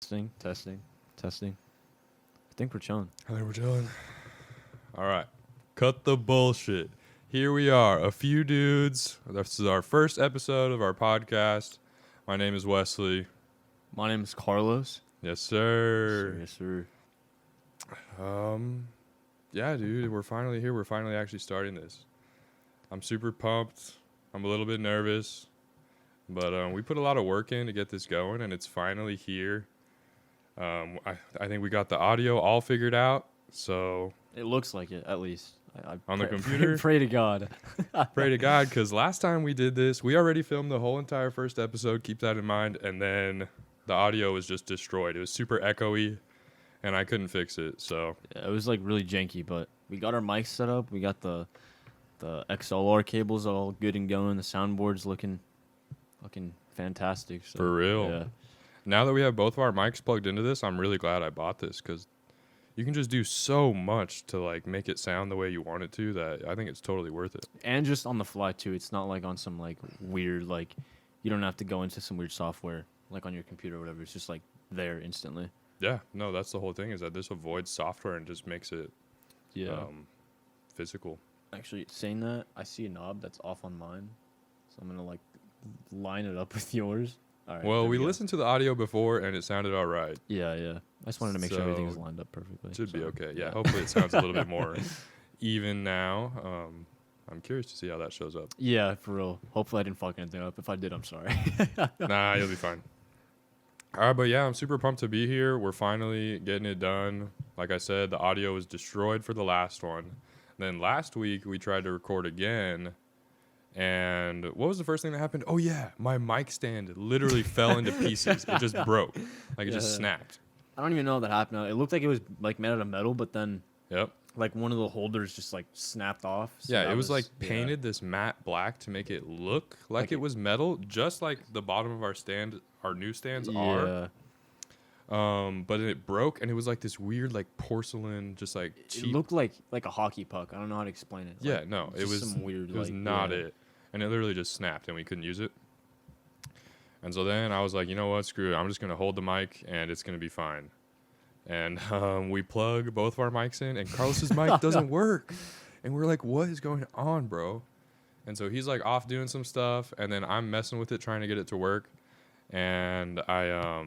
Testing, testing, testing. I think we're chilling. I think we're chilling. All right. Cut the bullshit. Here we are, a few dudes. This is our first episode of our podcast. My name is Wesley. My name is Carlos. Yes, sir. Yes, sir. Yeah, dude, we're finally here. We're finally actually starting this. I'm super pumped. I'm a little bit nervous. But we put a lot of work in to get this going, and it's finally here. I think we got the audio all figured out. So It looks like it, at least. I on the computer? Pray to God. pray to God, because last time we did this, we already filmed the whole entire first episode. Keep that in mind. And then the audio was just destroyed. It was super echoey, and I couldn't fix it. So Yeah, it was like really janky, but we got our mics set up. We got the XLR cables all good and going. The soundboard's looking fantastic. So, for real. Yeah. Now that we have both of our mics plugged into this, I'm really glad I bought this, because you can just do so much to like make it sound the way you want it to that I think it's totally worth it. And just on the fly too. It's not like on some like weird like you don't have to go into some weird software like on your computer or whatever. It's just like there instantly. Yeah, no, that's the whole thing, is that this avoids software and just makes it physical. Actually, saying that, I see a knob that's off on mine, so I'm gonna like line it up with yours. All right. Well, there we go. listened to the audio before and it sounded all right. Yeah, yeah. I just wanted to make sure everything was So, lined up perfectly. It should be so, okay. Yeah, hopefully it sounds a little bit more even now. I'm curious to see how that shows up. Yeah, for real. Hopefully, I didn't fuck anything up. If I did, I'm sorry. Nah, you'll be fine. All right, but yeah, I'm super pumped to be here. We're finally getting it done. Like I said, the audio was destroyed for the last one. Then last week, we tried to record again. And what was the first thing that happened? Oh, yeah, my mic stand literally fell into pieces. It just broke. Like, it just Yeah. snapped. I don't even know how that happened. It looked like it was like made out of metal, but then Yep. like one of the holders just like snapped off. So Yeah, that it was like yeah. painted this matte black to make it look like Like it it- was metal, just like the bottom of our stand, our new stands are. Yeah. But it broke, and it was like this weird, like porcelain, just like It cheap. looked like a hockey puck. I don't know how to explain it. Yeah, Like, no, it just was some weird. It was like, not yeah. it, and it literally just snapped, and we couldn't use it. And so then I was like, you know what, screw it. I'm just gonna hold the mic, and it's gonna be fine. And we plug both of our mics in, and Carlos's mic doesn't work, and we're like, what is going on, bro? And so he's like off doing some stuff, and then I'm messing with it, trying to get it to work, and I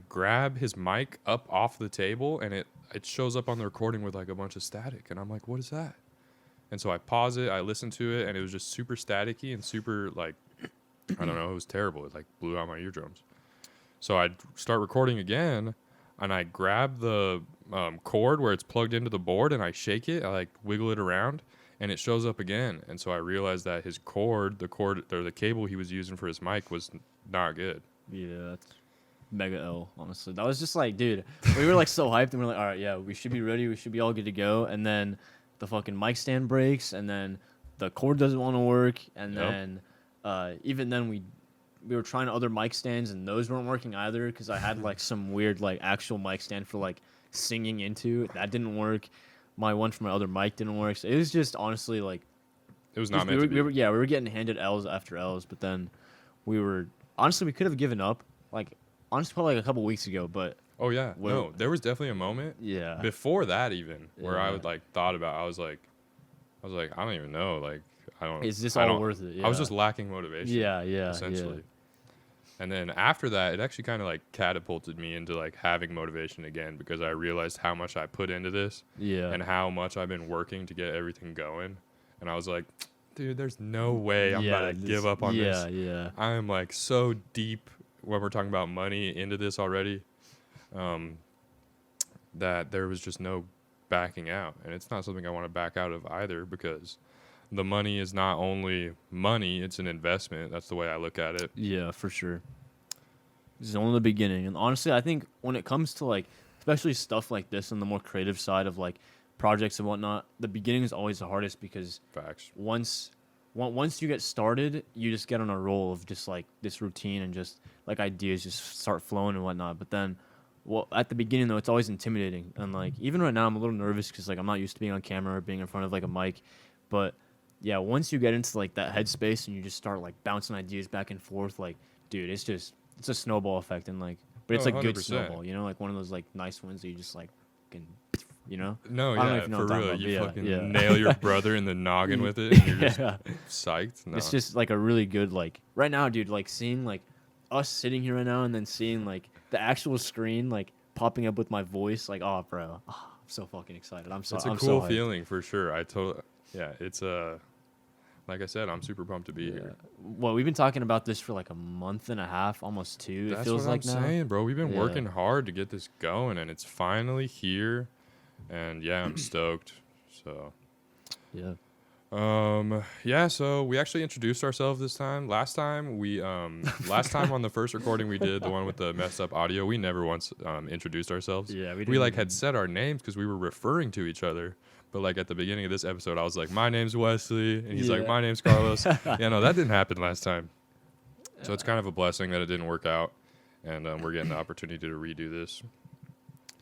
grab his mic up off the table, and it shows up on the recording with like a bunch of static, and I'm like, what is that? And so I pause it, I listen to it, and it was just super staticky and super like, I don't know, it was terrible. It like blew out my eardrums. So I start recording again, and I grab the cord where it's plugged into the board, and I shake it, I like wiggle it around, and it shows up again. And so I realized that his cord, the cable he was using for his mic was not good. Yeah, that's mega L, honestly. That was just like, dude, we were like so hyped, and we're like, all right, yeah, we should be ready. We should be all good to go. And then the fucking mic stand breaks, and then the cord doesn't want to work. And Yep. then even then we were trying other mic stands, and those weren't working either because I had like some weird like actual mic stand for like singing into. That didn't work. My one for my other mic didn't work. So it was just honestly like It was not we meant were, to be. we were getting handed L's after L's, but then we could have given up. Like honestly, probably like a couple weeks ago, but Oh yeah, Well- no, there was definitely a moment yeah, before that even where I Yeah. would like thought about. I was like, I don't even know. Like, I don't. is this I all don't- worth it? Yeah. I was just lacking motivation. yeah, essentially. And then after that, it actually kind of like catapulted me into like having motivation again, because I realized how much I put into this yeah, and how much I've been working to get everything going. And I was like, dude, there's no way I'm about to give up on this. Yeah, I am like so deep when we're talking about money into this already, that there was just no backing out. And it's not something I want to back out of either, because the money is not only money, it's an investment. That's the way I look at it. yeah, for sure. This is only the beginning, and honestly, I think when it comes to like, especially stuff like this and the more creative side of like projects and whatnot, the beginning is always the hardest because Facts. once you get started, you just get on a roll of just like this routine and just like ideas just start flowing and whatnot. But then, well, at the beginning though, it's always intimidating, and like even right now, I'm a little nervous because like I'm not used to being on camera or being in front of like a mic. But yeah, once you get into like that headspace and you just start like bouncing ideas back and forth, like dude, it's a snowball effect, and like, but it's Oh, like good 100%. snowball, you know, like one of those like nice ones that you just like can, you know. No, I don't know yeah, if you know for what I'm real. talking You about, fucking but yeah, nail your brother in the noggin with it, and you're just yeah. psyched. No, It's just like a really good like right now, dude. Like seeing like us sitting here right now, and then seeing like the actual screen like popping up with my voice, like oh, bro, I'm so fucking excited. it's a I'm cool so hyped. feeling for sure. I totally, yeah, it's like I said, I'm super pumped to be Yeah. here. Well, we've been talking about this for like a month and a half, almost two. It That's feels what I'm like now. saying, bro. We've been Yeah. working hard to get this going, and it's finally here. And yeah, I'm stoked. So, Yeah. yeah. So we actually introduced ourselves this time. Last time last time on the first recording we did, the one with the messed up audio, we never once introduced ourselves. Yeah. We didn't like had even- said our names because we were referring to each other. But like at the beginning of this episode, I was like, "My name's Wesley," and he's like, Yeah. "My name's Carlos." Yeah, no, that didn't happen last time. So it's kind of a blessing that it didn't work out, and we're getting the opportunity to redo this.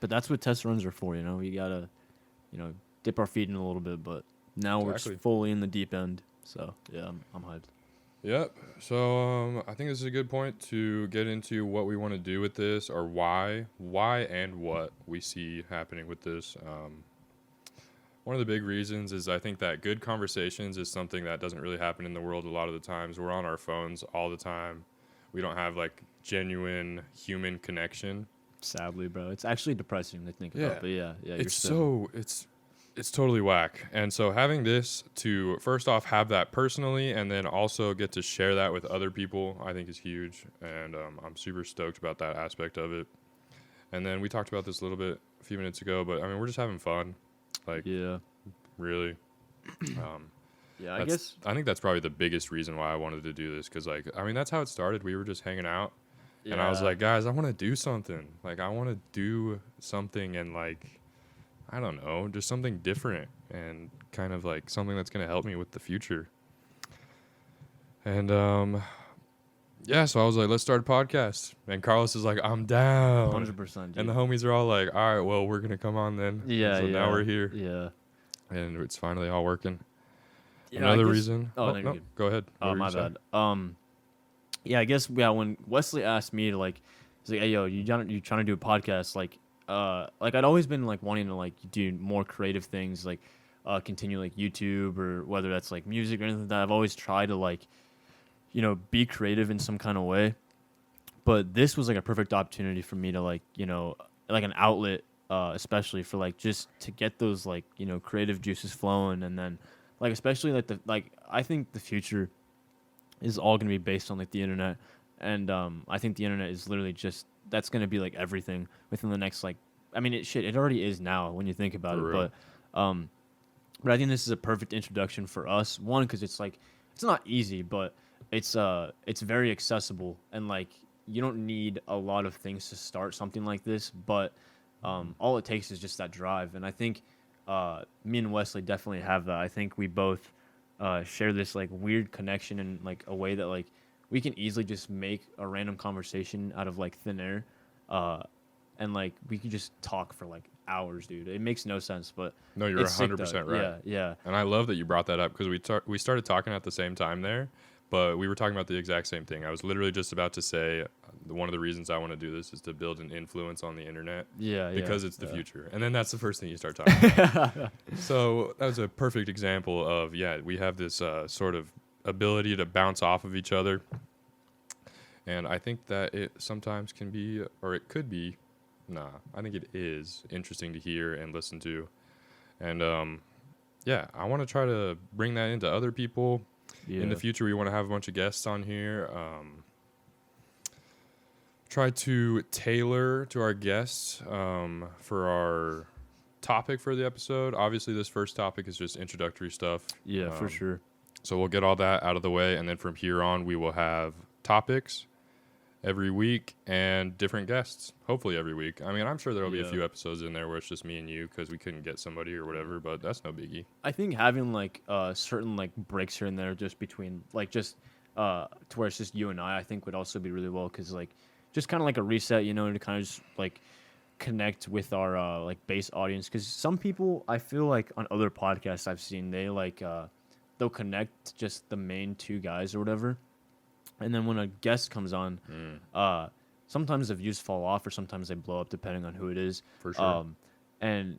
But that's what test runs are for, you know. We gotta, you know, dip our feet in a little bit, but now we're Exactly. just fully in the deep end. So yeah, I'm hyped. Yep. So I think this is a good point to get into what we want to do with this, or why and what we see happening with this. One of the big reasons is I think that good conversations is something that doesn't really happen in the world a lot of the times. We're on our phones all the time. We don't have like genuine human connection. Sadly, bro, it's actually depressing to think Yeah. about. But yeah, you're It's so it's totally whack. And so having this to first off have that personally, and then also get to share that with other people, I think is huge. And I'm super stoked about that aspect of it. And then we talked about this a little bit a few minutes ago, but I mean, we're just having fun. Like, yeah. really. Yeah, I That's- guess. I think that's probably the biggest reason why I wanted to do this. Because, like, I mean, that's how it started. We were just hanging out. And I was Yeah. like, guys, I want to do something. Like, I want to do something and, like, I don't know, just something different and kind of like something that's going to help me with the future. And, yeah, so I was like, let's start a podcast. And Carlos is like, I'm down. 100%. And the homies are all like, all right, well, we're going to come on then. Yeah, So yeah. now we're here. Yeah. And it's finally all working. Yeah, I Another guess- reason. Oh, no, you're no, good. go ahead. What Oh, were you my saying? bad. Yeah, I guess when Wesley asked me to like, he's like, "Hey, yo, you trying to do a podcast?" Like I'd always been like wanting to like do more creative things, like continue like YouTube or whether that's like music or anything like that. I've always tried to like, you know, be creative in some kind of way. But this was like a perfect opportunity for me to like, you know, like an outlet, especially for like just to get those like, you know, creative juices flowing, and then like especially like I think the future is all going to be based on like the internet, and I think the internet is literally just that's going to be like everything within the next like I mean it already is now when you think about For it, real. but I think this is a perfect introduction for us, one because it's like it's not easy, but it's very accessible, and like you don't need a lot of things to start something like this, but all it takes is just that drive, and I think me and Wesley definitely have that. I think we both share this like weird connection in like a way that like we can easily just make a random conversation out of like thin air, and like we can just talk for like hours, dude. It makes no sense, but No, you're it's sick, though. 100% right. Yeah, And I love that you brought that up because we started talking at the same time there, but we were talking about the exact same thing. I was literally just about to say one of the reasons I want to do this is to build an influence on the internet yeah. because it's the yeah. future. And then that's the first thing you start talking about. So that was a perfect example of, yeah, we have this sort of ability to bounce off of each other. And I think that it sometimes can be, or it could be, I think it is interesting to hear and listen to. And yeah, I want to try to bring that into other people. Yeah. In the future, we want to have a bunch of guests on here. Try to tailor to our guests for our topic for the episode. Obviously, this first topic is just introductory stuff. Yeah, for sure. So we'll get all that out of the way, and then from here on, we will have topics every week and different guests, hopefully every week. I mean, I'm sure there will be a Yeah. few episodes in there where it's just me and you because we couldn't get somebody or whatever, but that's no biggie. I think having like certain like breaks here and there just between like just to where it's just you and I think would also be really well, because like just kind of like a reset, you know, to kind of just like connect with our like base audience, because some people I feel like on other podcasts I've seen they like they'll connect just the main two guys or whatever, And then when a guest comes on, Mm, sometimes the views fall off or sometimes they blow up depending on who it is. for sure. And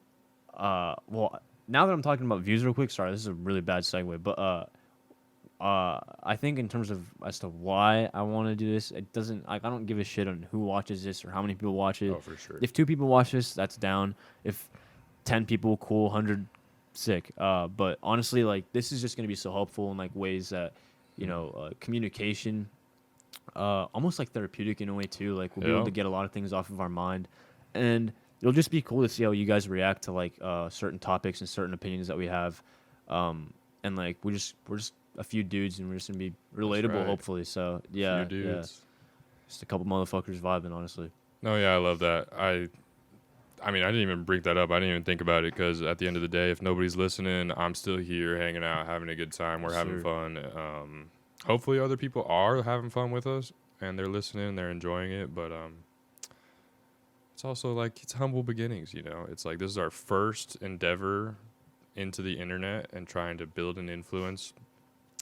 well, now that I'm talking about views real quick, sorry, this is a really bad segue, but I think in terms of as to why I want to do this, it doesn't like I don't give a shit on who watches this or how many people watch it. Oh, for sure. If 2 people watch this, that's down. If 10 people, cool. 100, sick. But honestly, like this is just gonna be so helpful in like ways that communication, almost like therapeutic in a way too. Like we'll be able Yeah. to get a lot of things off of our mind, and it'll just be cool to see how you guys react to like certain topics and certain opinions that we have. And like we're just a few dudes, and we're just gonna be relatable, right. hopefully. So Few yeah, dudes. just a couple motherfuckers vibing, honestly. No, yeah, I love that. I mean, I didn't even bring that up. I didn't even think about it because at the end of the day, if nobody's listening, I'm still here hanging out, having a good time. We're Yes, having sir. fun. Hopefully, other people are having fun with us and they're listening, they're enjoying it. But it's also like it's humble beginnings, you know. It's like this is our first endeavor into the internet and trying to build an influence.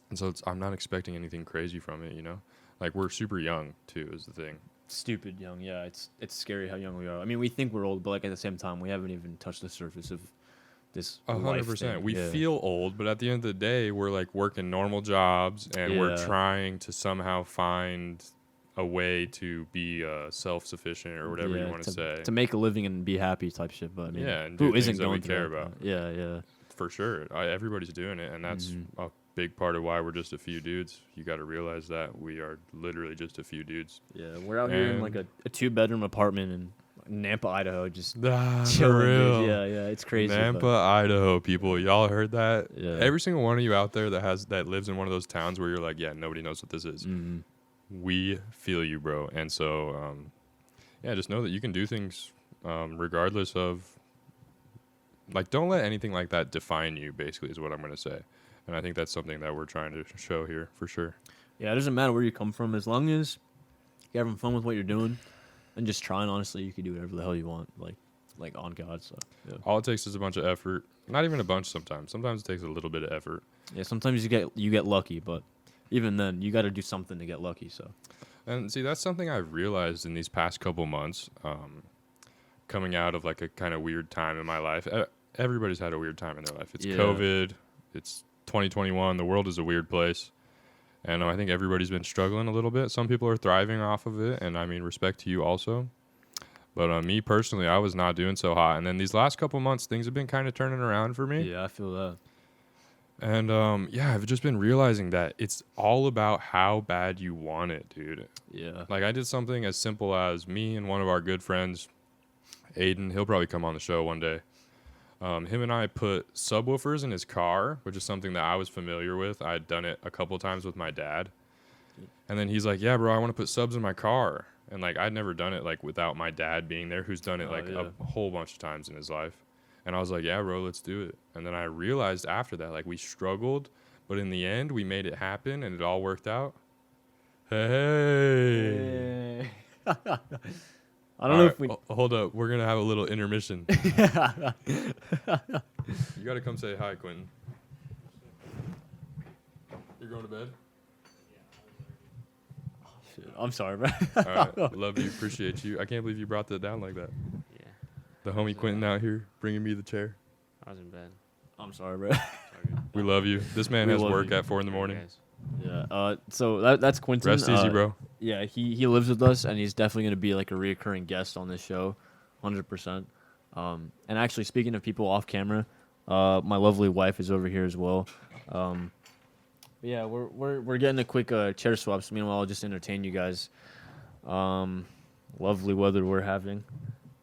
And so I'm not expecting anything crazy from it, you know. Like we're super young too, is the thing. Stupid young, yeah. It's scary how young we are. I mean, we think we're old, but like at the same time, we haven't even touched the surface of this. 100%. We yeah. feel old, but at the end of the day, we're like working normal jobs and we're Yeah. trying to somehow find a way to be self-sufficient or whatever you want to say. to make a living and be happy type shit. But I mean, Yeah, and who do isn't things that going we through care that, about. though? Yeah. For sure. Everybody's doing it, and that's Mhm. a big part of why we're just a few dudes. You got to realize that we are literally just a few dudes. Yeah, we're out here in like And- a 2-bedroom apartment in Nampa, Idaho, just For chilling. real. Dude. Yeah, it's crazy. Nampa, but- Idaho, people. Y'all heard that? Yeah. Every single one of you out there that lives in one of those towns where you're like, yeah, nobody knows what this is. Mhm. We feel you, bro. And so, yeah, just know that you can do things regardless of, like, don't let anything like that define you, basically, is what I'm going to say. And I think that's something that we're trying to show here, for sure. Yeah, it doesn't matter where you come from, as long as you're having fun with what you're doing and just trying. Honestly, you can do whatever the hell you want, like on God. So yeah. All it takes is a bunch of effort. Not even a bunch sometimes. Sometimes it takes a little bit of effort. Yeah, sometimes you get lucky, but even then, you got to do something to get lucky. So And see, that's something I've realized in these past couple months, coming out of like a kind of weird time in my life. Everybody's had a weird time in their life. It's Yeah. COVID. It's 2021. The world is a weird place. And I think everybody's been struggling a little bit. Some people are thriving off of it. And I mean, respect to you also. But me personally, I was not doing so hot. And then these last couple months, things have been kind of turning around for me. yeah, I feel that. And yeah, I've just been realizing that it's all about how bad you want it, dude. Yeah, Like I did something as simple as me and one of our good friends, Aiden, he'll probably come on the show one day. Him and I put subwoofers in his car, which is something that I was familiar with. I'd done it a couple times with my dad. And then he's like, yeah, bro, I want to put subs in my car. And like, I'd never done it like without my dad being there, who's done it Oh, like yeah. a whole bunch of times in his life. And I was like, yeah, bro, let's do it. And then I realized after that, like we struggled, but in the end we made it happen and it all worked out. Hey. I don't know if we. Hold up. We're going to have a little intermission. You got to come say hi, Quentin. You're going to bed? Shit, I'm sorry, bro. All right. Love you. Appreciate you. I can't believe you brought that down like that. Yeah, The homie Quentin out here bringing me the chair. I was in bed. I'm sorry, bro. Sorry. We love you. This man We has love work you. at 4 in the morning. Guys. Yeah. So that's Quentin. Rest easy, bro. Yeah, he lives with us, and he's definitely gonna be like a reoccurring guest on this show, 100%. And actually, speaking of people off camera, my lovely wife is over here as well. Yeah, we're getting a quick chair swaps. Meanwhile, I'll just entertain you guys. Lovely weather we're having.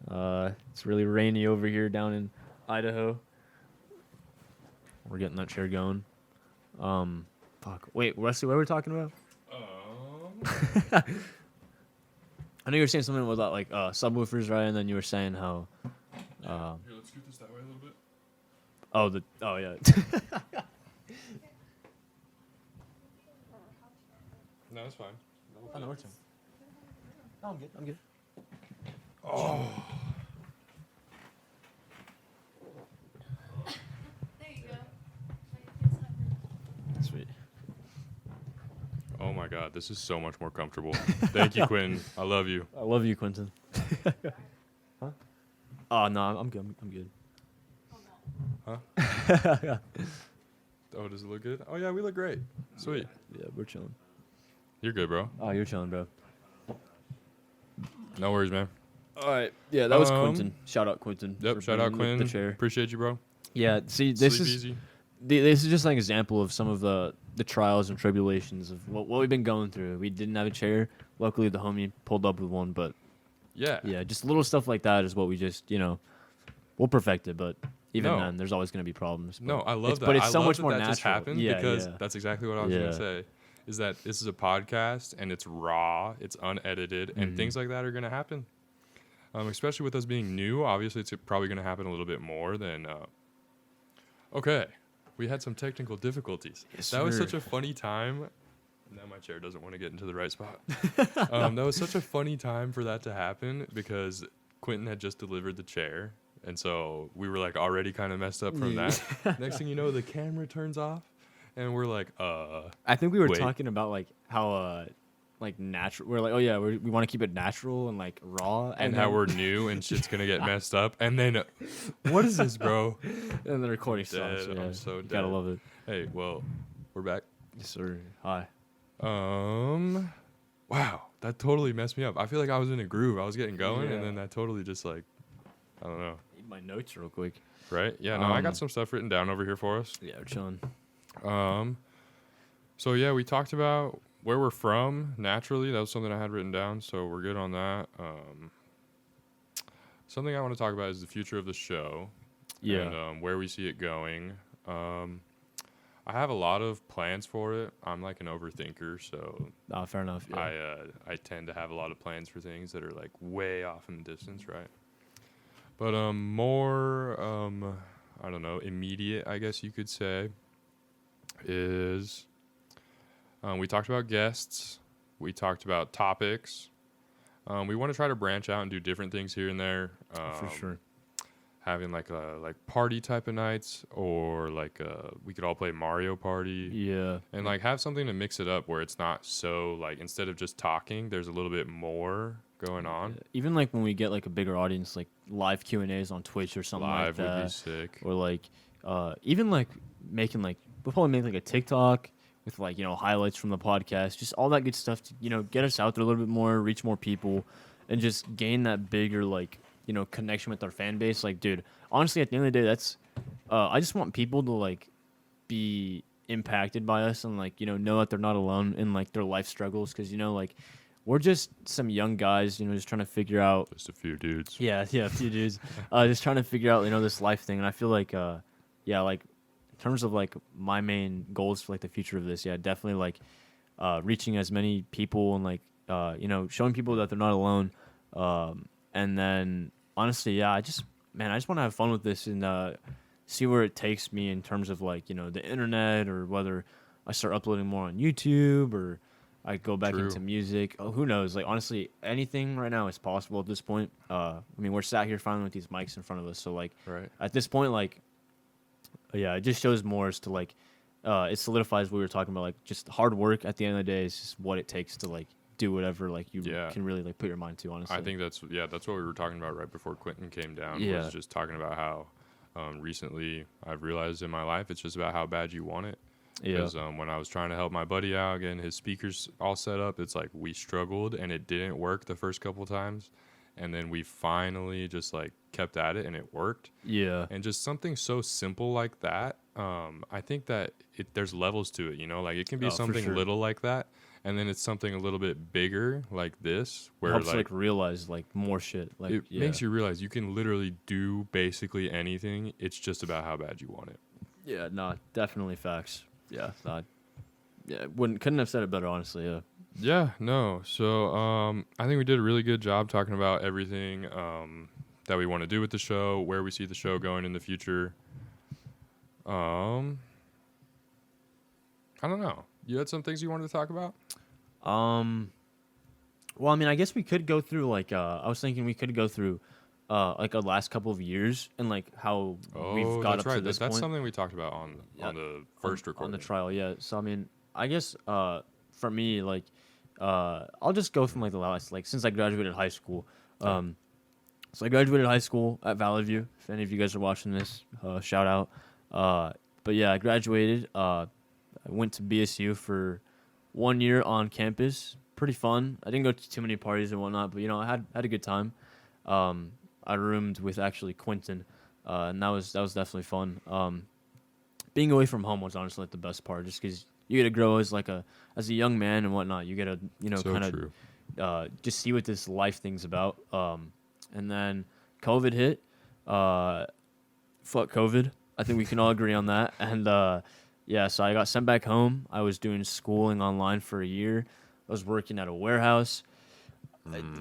It's really rainy over here down in Idaho. We're getting that chair going. Fuck. Wait, Wesley, what were we talking about? I know you were saying something about like subwoofers, right? And then you were saying how. Here, let's scoot this that way a little bit. Oh yeah. No, it's fine. Oh, no, it's fine. No, I'm good. I'm good. There you go. Sweet. Oh my God. god, this is so much more comfortable. Thank you, Quentin. I love you. I love you, Quentin. Huh? Oh no, I'm good. I'm good. Huh? Oh, does it look good? Oh yeah, we look great. Sweet. Yeah, we're chilling. You're good, bro. Oh, you're chilling, bro. No worries, man. All right. Yeah, that was Quentin. Shout out Quentin. Yep. for Shout out bringing Quinn. the chair. Appreciate you, bro. Yeah. See, this Sleep is easy. this is just like an example of some of the trials and tribulations of what we've been going through. We didn't have a chair. Luckily, the homie pulled up with one. But Yeah. yeah, just little stuff like that is what we just we'll perfect it. But even No. then, there's always going to be problems. No, but I love that. But it's I so love much that more that natural. just happened yeah, because yeah. that's exactly what I was Yeah. gonna say. Is that this is a podcast and it's raw, it's unedited, and Mhm. things like that are gonna happen. Especially with us being new, obviously it's probably gonna happen a little bit more than. Okay, we had some technical difficulties. Yes, that was sir. such a funny time. Now my chair doesn't want to get into the right spot. That was such a funny time for that to happen because Quentin had just delivered the chair. And so we were like already kind of messed up from that. Next thing you know, the camera turns off and we're like, I think we were Wait. talking about like how like natural. We're like, oh yeah, we want to keep it natural and like raw, and how then- we're new and shit's gonna get messed up. And then, what is this, bro? and the recording stops. Dead. Yeah, I'm so you gotta dead. love it. Hey, well, we're back. Yes, sir. Hi. Wow, that totally messed me up. I feel like I was in a groove. I was getting going, and Yeah. then that totally just like, I don't know. Need my notes real quick. Right? Yeah, no, I got Um, some stuff written down over here for us. Yeah, we're chilling. So yeah, we talked about where we're from naturally. That was something I had written down, so we're good on that. Something I want to talk about is the future of the show. Yeah. And where we see it going. I have a lot of plans for it. I'm like an overthinker, so Fair enough. Yeah. I tend to have a lot of plans for things that are like way off in the distance, right? But more I don't know, immediate, I guess you could say, is we talked about guests, we talked about topics. We want to try to branch out and do different things here and there. For sure. Having like party type of nights, or like we could all play Mario Party. Yeah. And like have something to mix it up where it's not so like instead of just talking, there's a little bit more going on. Even like when we get like a bigger audience, like live Q&As on Twitch or something Live like would be that, sick. or like even like making like we'll probably make like a TikTok with like highlights from the podcast, just all that good stuff to get us out there a little bit more, reach more people, and just gain that bigger like connection with our fan base. Like, dude, honestly, at the end of the day, that's I just want people to like be impacted by us and like know that they're not alone in like their life struggles, because like we're just some young guys just trying to figure out Just a few dudes. a few dudes just trying to figure out this life thing. And I feel like like in terms of like my main goals for like the future of this, definitely like reaching as many people and like showing people that they're not alone, and then honestly I just want to have fun with this and see where it takes me in terms of like the internet, or whether I start uploading more on YouTube, or I go back True. into music. Oh, who knows? Like, honestly, anything right now is possible at this point. I mean, we're sat here finally with these mics in front of us. So, like, Right. at this point, like, it just shows more as to, like, it solidifies what we were talking about. Like, just hard work at the end of the day is just what it takes to, like, do whatever, like, you Yeah. can really, like, put your mind to, honestly. I think that's what we were talking about right before Quentin came down. Yeah. Was just talking about how recently I've realized in my life it's just about how bad you want it. Yeah. Because when I was trying to help my buddy out, getting his speakers all set up, it's like we struggled and it didn't work the first couple times. And then we finally just like kept at it and it worked. Yeah. And just something so simple like that, I think that there's levels to it, like it can be Oh, for something sure. little like that. And then it's something a little bit bigger like this, It where helps, like like, realize, like, more shit. Like, it makes you realize you can literally do basically anything. It's just about how bad you want it. Yeah, no, definitely facts. Yeah, couldn't have said it better, honestly. Yeah. Yeah, no. So I think we did a really good job talking about everything that we want to do with the show, where we see the show going in the future. I don't know. You had some things you wanted to talk about? Well, I mean, I guess we could go through like I was thinking we could go through like a last couple of years and like how we've got that's up right. to this That's point something we talked about on the first on recording. the trial. Yeah. So I mean, I guess for me, like, I'll just go from like the last, like, since I graduated high school. So I graduated high school at Valley View. If any of you guys are watching this, shout out. But yeah, I graduated. I went to BSU for 1 year on campus. Pretty fun. I didn't go to too many parties and whatnot, but I had a good time. I roomed with actually Quentin, and that was definitely fun. Being away from home was honestly like the best part, just because you get to grow as as a young man and whatnot. You get to So kind true. of just see what this life thing's about. And then COVID hit. Fuck COVID. I think we can all agree on that. And yeah, so I got sent back home. I was doing schooling online for a year. I was working at a warehouse.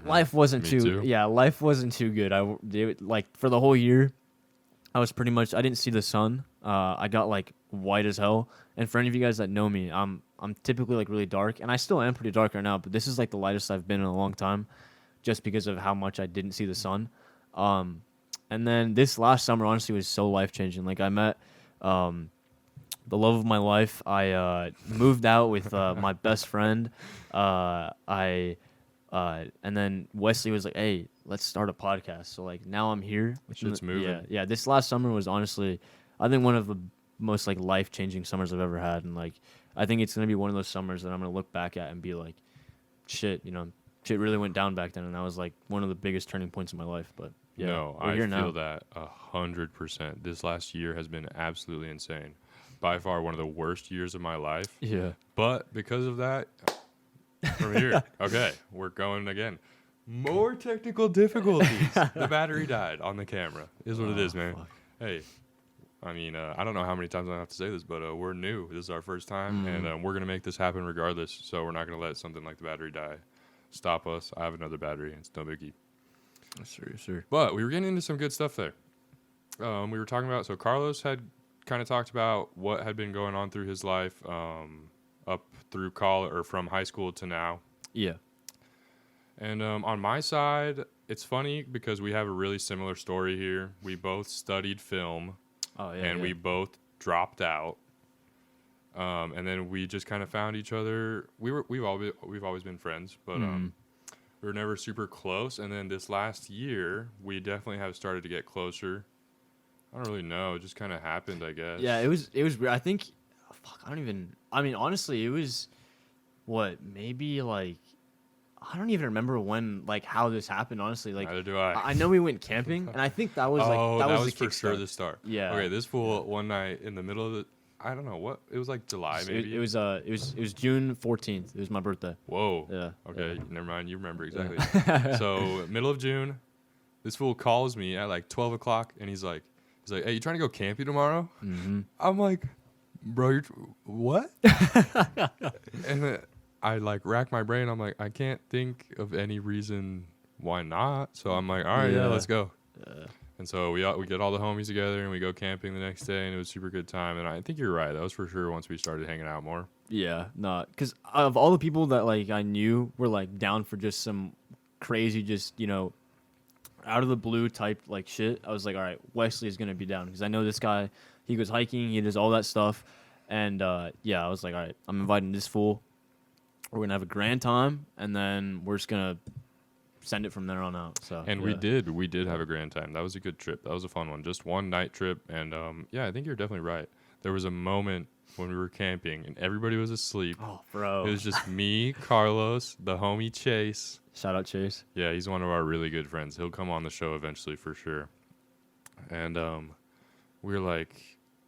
Life wasn't Me too. life wasn't too good. Like for the whole year, I was pretty much, I didn't see the sun. I got like white as hell. And for any of you guys that know me, I'm typically like really dark, and I still am pretty dark right now, but this is like the lightest I've been in a long time, just because of how much I didn't see the sun. And then this last summer honestly was so life changing. Like I met the love of my life. I moved out with my best friend. And then Wesley was like, "Hey, let's start a podcast." So like now I'm here. Shit's moving. Yeah. This last summer was honestly, I think one of the most like life changing summers I've ever had, and like I think it's gonna be one of those summers that I'm gonna look back at and be like, "Shit, shit really went down back then," and that was like one of the biggest turning points in my life. But yeah, No, we're I here feel now. that 100%. This last year has been absolutely insane. By far one of the worst years of my life. Yeah. But because of that, from here, okay, we're going again. More technical difficulties. The battery died on the camera. Is what it is, man. Fuck. Hey, I mean, I don't know how many times I have to say this, but we're new. This is our first time, and we're going to make this happen regardless. So we're not going to let something like the battery die stop us. I have another battery. It's no biggie. Sure. But we were getting into some good stuff there. We were talking about, so Carlos had kind of talked about what had been going on through his life up through college or from high school to now. Yeah. And on my side, it's funny because we have a really similar story here. We both studied film, Oh yeah. and yeah. we both dropped out. And then we just kind of found each other. We've always been friends, but we were never super close. And then this last year, we definitely have started to get closer. I don't really know. It just kind of happened, I guess. Yeah, it was weird. I think, fuck, I mean, honestly, it was, what, maybe like, I don't even remember when, like, how this happened, honestly. Like, Neither do I. I know we went camping, and I think that was, like, Oh, that was the for sure kickstart. the start. Yeah. Okay, this fool one night in the middle of the, I don't know what, it was like July maybe. It was June 14th. It was my birthday. Whoa. Yeah. Okay, never mind. You remember exactly. So middle of June, this fool calls me at like 12 o'clock, and he's like, "Hey, you trying to go camping tomorrow?" Mm-hmm. I'm like, "Bro, you're what?" And then I like rack my brain. I'm like, I can't think of any reason why not. So I'm like, all right, yeah, Yeah. let's go. And so we get all the homies together and we go camping the next day, and it was a super good time. And I think you're right. That was for sure once we started hanging out more. Yeah, no, because of all the people that, like, I knew were, like, down for just some crazy, just, out of the blue type, like, shit, I was like, all right, Wesley is going to be down, because I know this guy, he goes hiking, he does all that stuff, and, yeah, I was like, all right, I'm inviting this fool, we're going to have a grand time, and then we're just going to send it from there on out, so. And yeah. we did have a grand time. That was a good trip. That was a fun one. Just one night trip. And, yeah, I think you're definitely right. There was a moment when we were camping and everybody was asleep. Oh, bro. It was just me, Carlos, the homie Chase. Shout out Chase. Yeah, he's one of our really good friends. He'll come on the show eventually for sure. And we were like,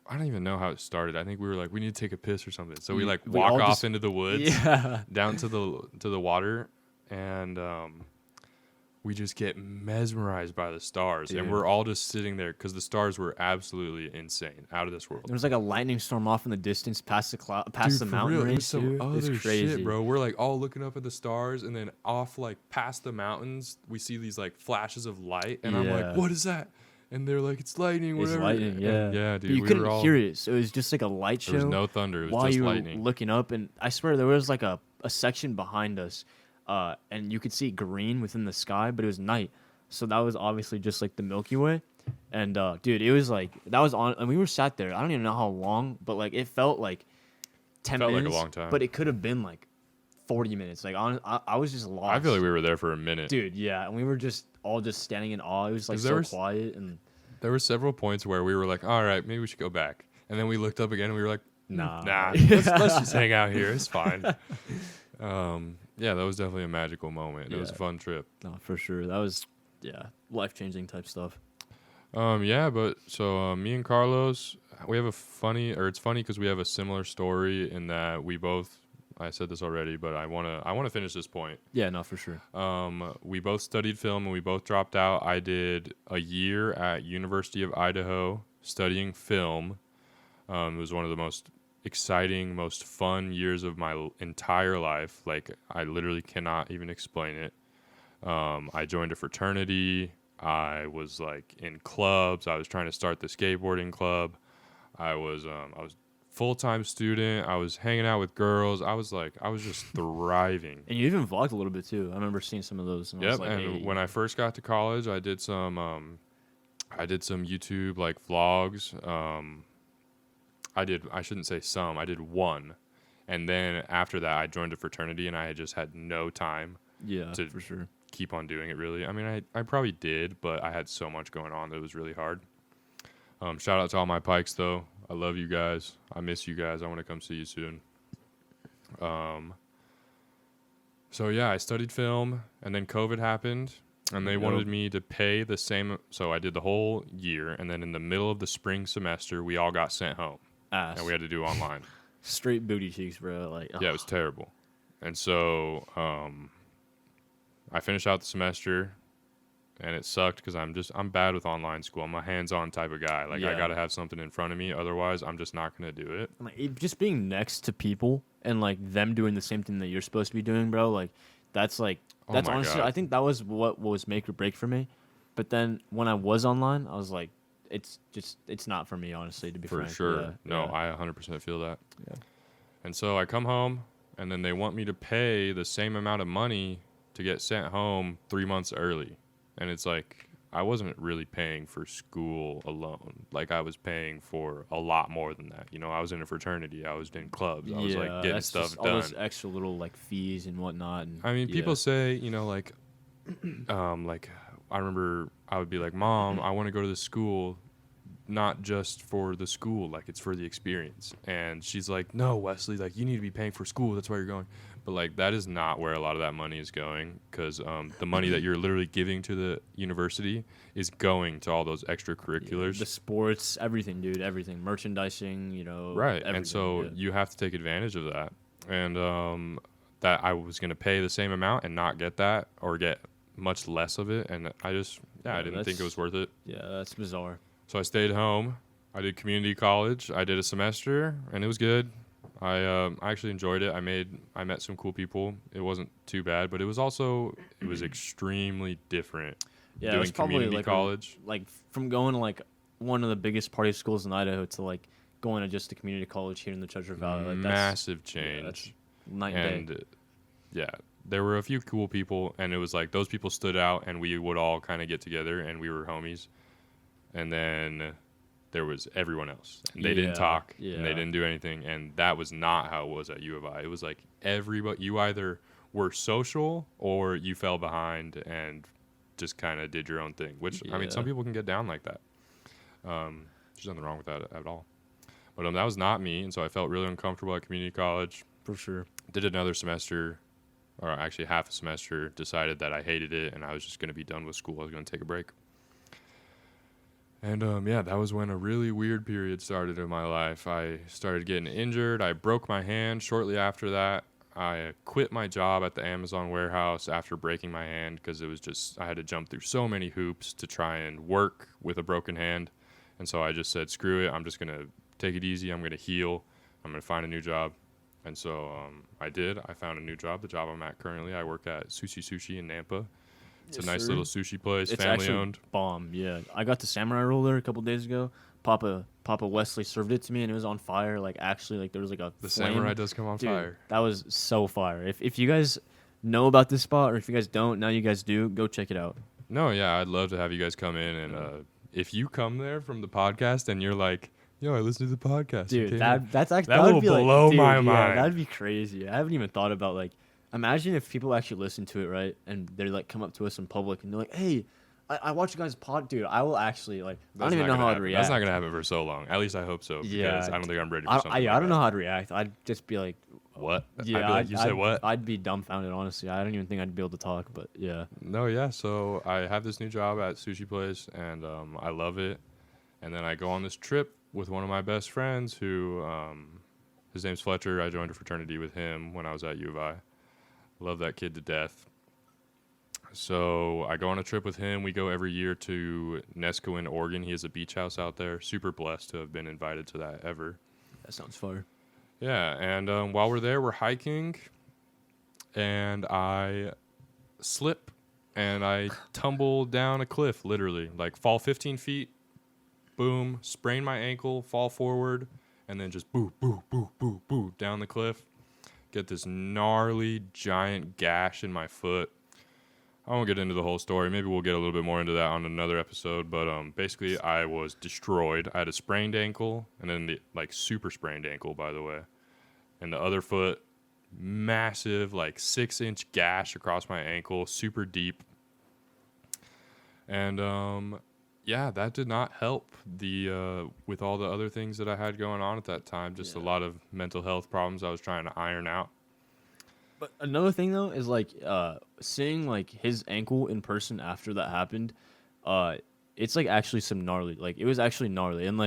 I don't even know how it started. I think we were like, we need to take a piss or something. So we like We walk all off just- into the woods down to the water, and we just get mesmerized by the stars. Dude. And we're all just sitting there because the stars were absolutely insane, out of this world. There was like a lightning storm off in the distance past the Dude, the for mountain real, it range. was some Dude. other It's crazy, shit, bro. We're like all looking up at the stars, and then off like past the mountains, we see these like flashes of light, and I'm Yeah. like, "What is that?" And they're like, "It's lightning, It's whatever." lightning, And yeah. yeah, But dude. you We couldn't were all, hear it, so it was just like a light show. there was no thunder. It was while just you were lightning. looking up, and I swear there was like a section behind us, and you could see green within the sky, but it was night, so that was obviously just like the Milky Way. And dude, it was like that was on, and we were sat there. I don't even know how long, but like it felt like 10 Felt like a minutes, long time. but it could have been like 40 minutes. Like I was just lost. I feel like we were there for a minute. Dude, yeah, and we were just all just standing in awe. It was like 'Cause so quiet and There were several points where we were like, all right, maybe we should go back. And then we looked up again and we were like, nah. let's just hang out here. It's fine. Yeah, that was definitely a magical moment. It was a Yeah. fun trip. No, for sure. That was life-changing type stuff. Yeah, but so me and Carlos, we have it's funny because we have a similar story in that we both, I said this already, but I wanna finish this point. Yeah, no, for sure. We both studied film and we both dropped out. I did a year at University of Idaho studying film. It was one of the most exciting, most fun years of my entire life. Like, I literally cannot even explain it. I joined a fraternity. I was like in clubs. I was trying to start the skateboarding club. I was full-time student. I was hanging out with girls. I was just thriving. And you even vlogged a little bit too. I remember seeing some of those. And I was Yep. like, And hey. when I first got to college, I did some YouTube like vlogs. I shouldn't say some. I did one, and then after that, I joined a fraternity, and I had just had no time. Yeah, to for sure. keep on doing it. Really, I mean, I probably did, but I had so much going on that it was really hard. Shout out to all my Pikes though. I love you guys. I miss you guys. I want to come see you soon. So yeah, I studied film, and then COVID happened, and they wanted me to pay the same. So I did the whole year, and then in the middle of the spring semester, we all got sent home, Ass. and we had to do online. Straight booty cheeks, bro. Like, Yeah, it was terrible. And so I finished out the semester, and it sucked because I'm bad with online school. I'm a hands-on type of guy. Like, I Yeah. got to have something in front of me. Otherwise, I'm just not going to do it. like just being next to people and like them doing the same thing that you're supposed to be doing, bro. Like, that's Oh that's my honestly, God. I think that was what was make or break for me. But then when I was online, I was like, it's not for me, honestly, to be For frank. sure. Yeah, No, yeah. I 100% feel that. Yeah. And so I come home, and then they want me to pay the same amount of money to get sent home 3 months early. And it's like, I wasn't really paying for school alone. Like, I was paying for a lot more than that. You know, I was in a fraternity. I was in clubs. I was, like, getting that's stuff just all done. those extra little like fees and whatnot. And, I mean, yeah. people say, you know, like I remember I would be like, Mom, I want to go to this school, not just for the school, like it's for the experience. And she's like, no, Wesley, like you need to be paying for school. That's why you're going. But like that is not where a lot of that money is going, because the money that you're literally giving to the university is going to all those extracurriculars. The sports, everything, dude, everything, merchandising, you know. Right. Everything, And so yeah. you have to take advantage of that. And that I was going to pay the same amount and not get that, or get much less of it. And I just, I didn't think it was worth it. Yeah, that's bizarre. So I stayed home. I did community college. I did a semester, and it was good. I actually enjoyed it. I met some cool people. It wasn't too bad, but it was extremely different. Yeah, doing it's probably community like college. like from going to like one of the biggest party schools in Idaho to like going to just a community college here in the Treasure Valley. Like Massive that's change. night and day. And yeah, there were a few cool people, and it was like those people stood out, and we would all kind of get together, and we were homies. And then there was everyone else, and they didn't Yeah, talk, and they yeah. didn't do anything, and that was not how it was at U of I. It was like everybody, you either were social or you fell behind and just kind of did your own thing, which I mean, some Yeah. people can get down like that. There's nothing wrong with that at all. But that was not me, and so I felt really uncomfortable at community college. For sure. Did another semester, or actually half a semester, decided that I hated it and I was just going to be done with school. I was going to take a break. And that was when a really weird period started in my life. I started getting injured. I broke my hand shortly after that. I quit my job at the Amazon warehouse after breaking my hand because it was just, I had to jump through so many hoops to try and work with a broken hand. And so I just said, screw it. I'm just going to take it easy. I'm going to heal. I'm going to find a new job. And so I did. I found a new job, the job I'm at currently. I work at Sushi in Nampa. It's Yes, a nice sir. little sushi place, It's family actually owned. bomb. Yeah, I got the samurai roll there a couple days ago. Papa Wesley served it to me, and it was on fire. Like actually, like there was like a The flame. samurai does come on Dude, fire. That was so fire. If you guys know about this spot, or if you guys don't, now you guys do, go check it out. No, yeah, I'd love to have you guys come in. And if you come there from the podcast and you're like, yo, I listened to the podcast. Dude, okay? that's actually That would will be like, blow dude, my yeah, mind. that'd be crazy. I haven't even thought about like Imagine if people actually listen to it, right? And they're like come up to us in public and they're like, "Hey, I watch you guys pod, dude. I will actually like. I don't even know how I'd react. That's not gonna happen for so long. At least I hope so, because Yeah, I don't think I'm ready for something I like don't know that. how to react. I'd just be like, What? yeah, I'd be like, you said what? I'd be dumbfounded, honestly. I don't even think I'd be able to talk, but yeah. No, yeah. So I have this new job at sushi place, and I love it. And then I go on this trip with one of my best friends, who his name's Fletcher. I joined a fraternity with him when I was at U of I. Love that kid to death. So I go on a trip with him. We go every year to Nescoin, Oregon. He has a beach house out there. Super blessed to have been invited to that ever. That sounds far. Yeah, and while we're there, we're hiking, and I slip, and I tumble down a cliff, literally. Like, fall 15 feet, boom, sprain my ankle, fall forward, and then just boo, boo, boo, boo, boo, down the cliff. Get this gnarly, giant gash in my foot. I won't get into the whole story. Maybe we'll get a little bit more into that on another episode. But basically, I was destroyed. I had a sprained ankle, and then the super sprained ankle, by the way. And the other foot, massive, 6-inch gash across my ankle, super deep. And yeah, that did not help with all the other things that I had going on at that time. Just a lot of mental health problems I was trying to iron out. But another thing though is seeing his ankle in person after that happened, it's actually some gnarly. It was actually gnarly. And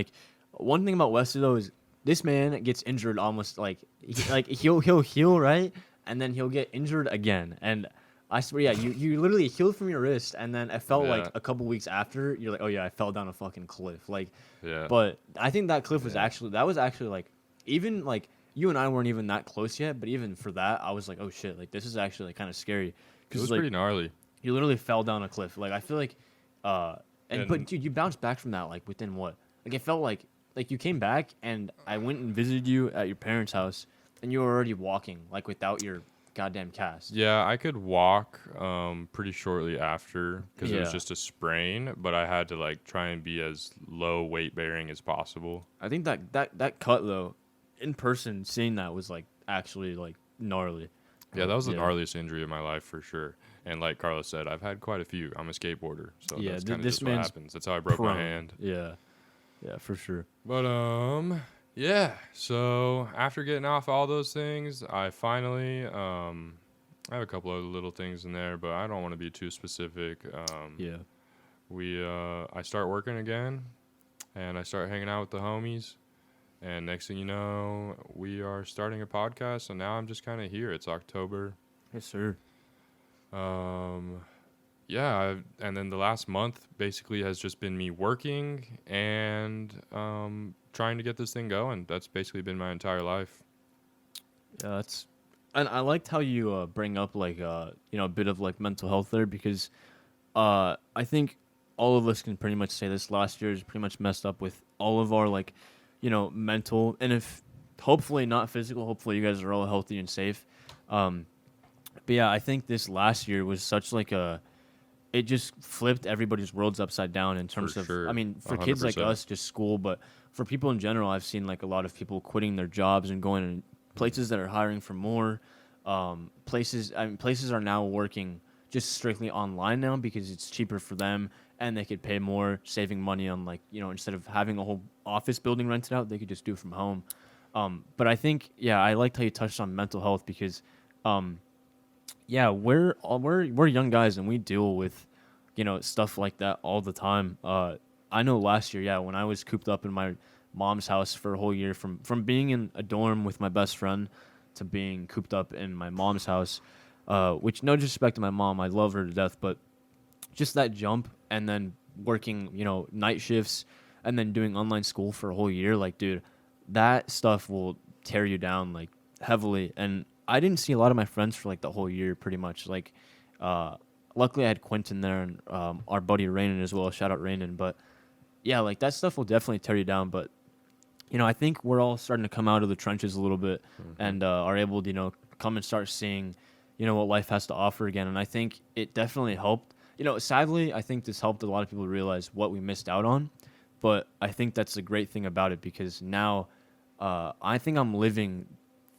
one thing about Wesley though is this man gets injured almost he'll heal, right, and then he'll get injured again. And I swear, yeah, you literally healed from your wrist, and then it felt like a couple weeks after you're like, oh yeah, I fell down a fucking cliff. Yeah. But I think that cliff was actually even you and I weren't even that close yet, but even for that, I was like, oh shit, this is actually kind of scary. It was pretty gnarly. You literally fell down a cliff. I feel but dude, you bounced back from that within what? It felt like you came back, and I went and visited you at your parents' house, and you were already walking without your goddamn cast. Yeah, I could walk pretty shortly after, because it was just a sprain, but I had to try and be as low weight bearing as possible. I think that cut though, in person, seeing that was actually gnarly. Yeah, that was the gnarliest injury of my life for sure. And like Carlos said, I've had quite a few. I'm a skateboarder, so that's kind of just what happens. That's how I broke my hand. Yeah, for sure. But yeah. So after getting off all those things, I finally I have a couple other little things in there, but I don't want to be too specific. I start working again, and I start hanging out with the homies. And next thing you know, we are starting a podcast. So now I'm just kind of here. It's October. Yes, sir. Yeah, and then the last month basically has just been me working and trying to get this thing going. That's basically been my entire life. Yeah, and I liked how you bring up a bit of mental health there, because I think all of us can pretty much say this last year is pretty much messed up with all of our mental, and if hopefully not physical, hopefully you guys are all healthy and safe. But yeah, I think this last year was such it just flipped everybody's worlds upside down in terms of, I mean, for 100%. Kids like us, just school, but for people in general, I've seen a lot of people quitting their jobs and going in places that are hiring for more. Places are now working just strictly online now because it's cheaper for them, and they could pay more, saving money on instead of having a whole office building rented out, they could just do it from home. But I think, I liked how you touched on mental health, because we're young guys and we deal with stuff like that all the time. I know last year, when I was cooped up in my mom's house for a whole year, from being in a dorm with my best friend to being cooped up in my mom's house, which, no disrespect to my mom, I love her to death, but just that jump, and then working night shifts, and then doing online school for a whole year, dude, that stuff will tear you down heavily. And I didn't see a lot of my friends for the whole year, pretty much. Luckily I had Quentin there, and our buddy Raynon as well. Shout out Raynon. But yeah, that stuff will definitely tear you down. But I think we're all starting to come out of the trenches a little bit, and are able to come and start seeing what life has to offer again. And I think it definitely helped. Sadly, I think this helped a lot of people realize what we missed out on. But I think that's the great thing about it, because now I think I'm living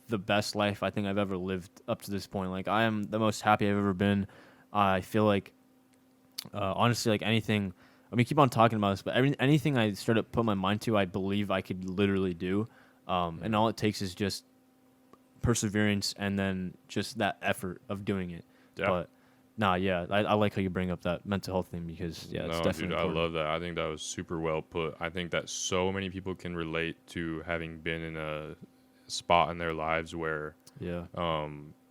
the best life I think I've ever lived up to this point. Like I am the most happy I've ever been. I feel like honestly, like anything. I mean, keep on talking about this, but anything I start to put my mind to, I believe I could literally do. And all it takes is just perseverance and then just that effort of doing it. Yeah. But nah, yeah, I like how you bring up that mental health thing because yeah, it's No, definitely dude, I important. love that. I think that was super well put. I think that so many people can relate to having been in a spot in their lives where Yeah,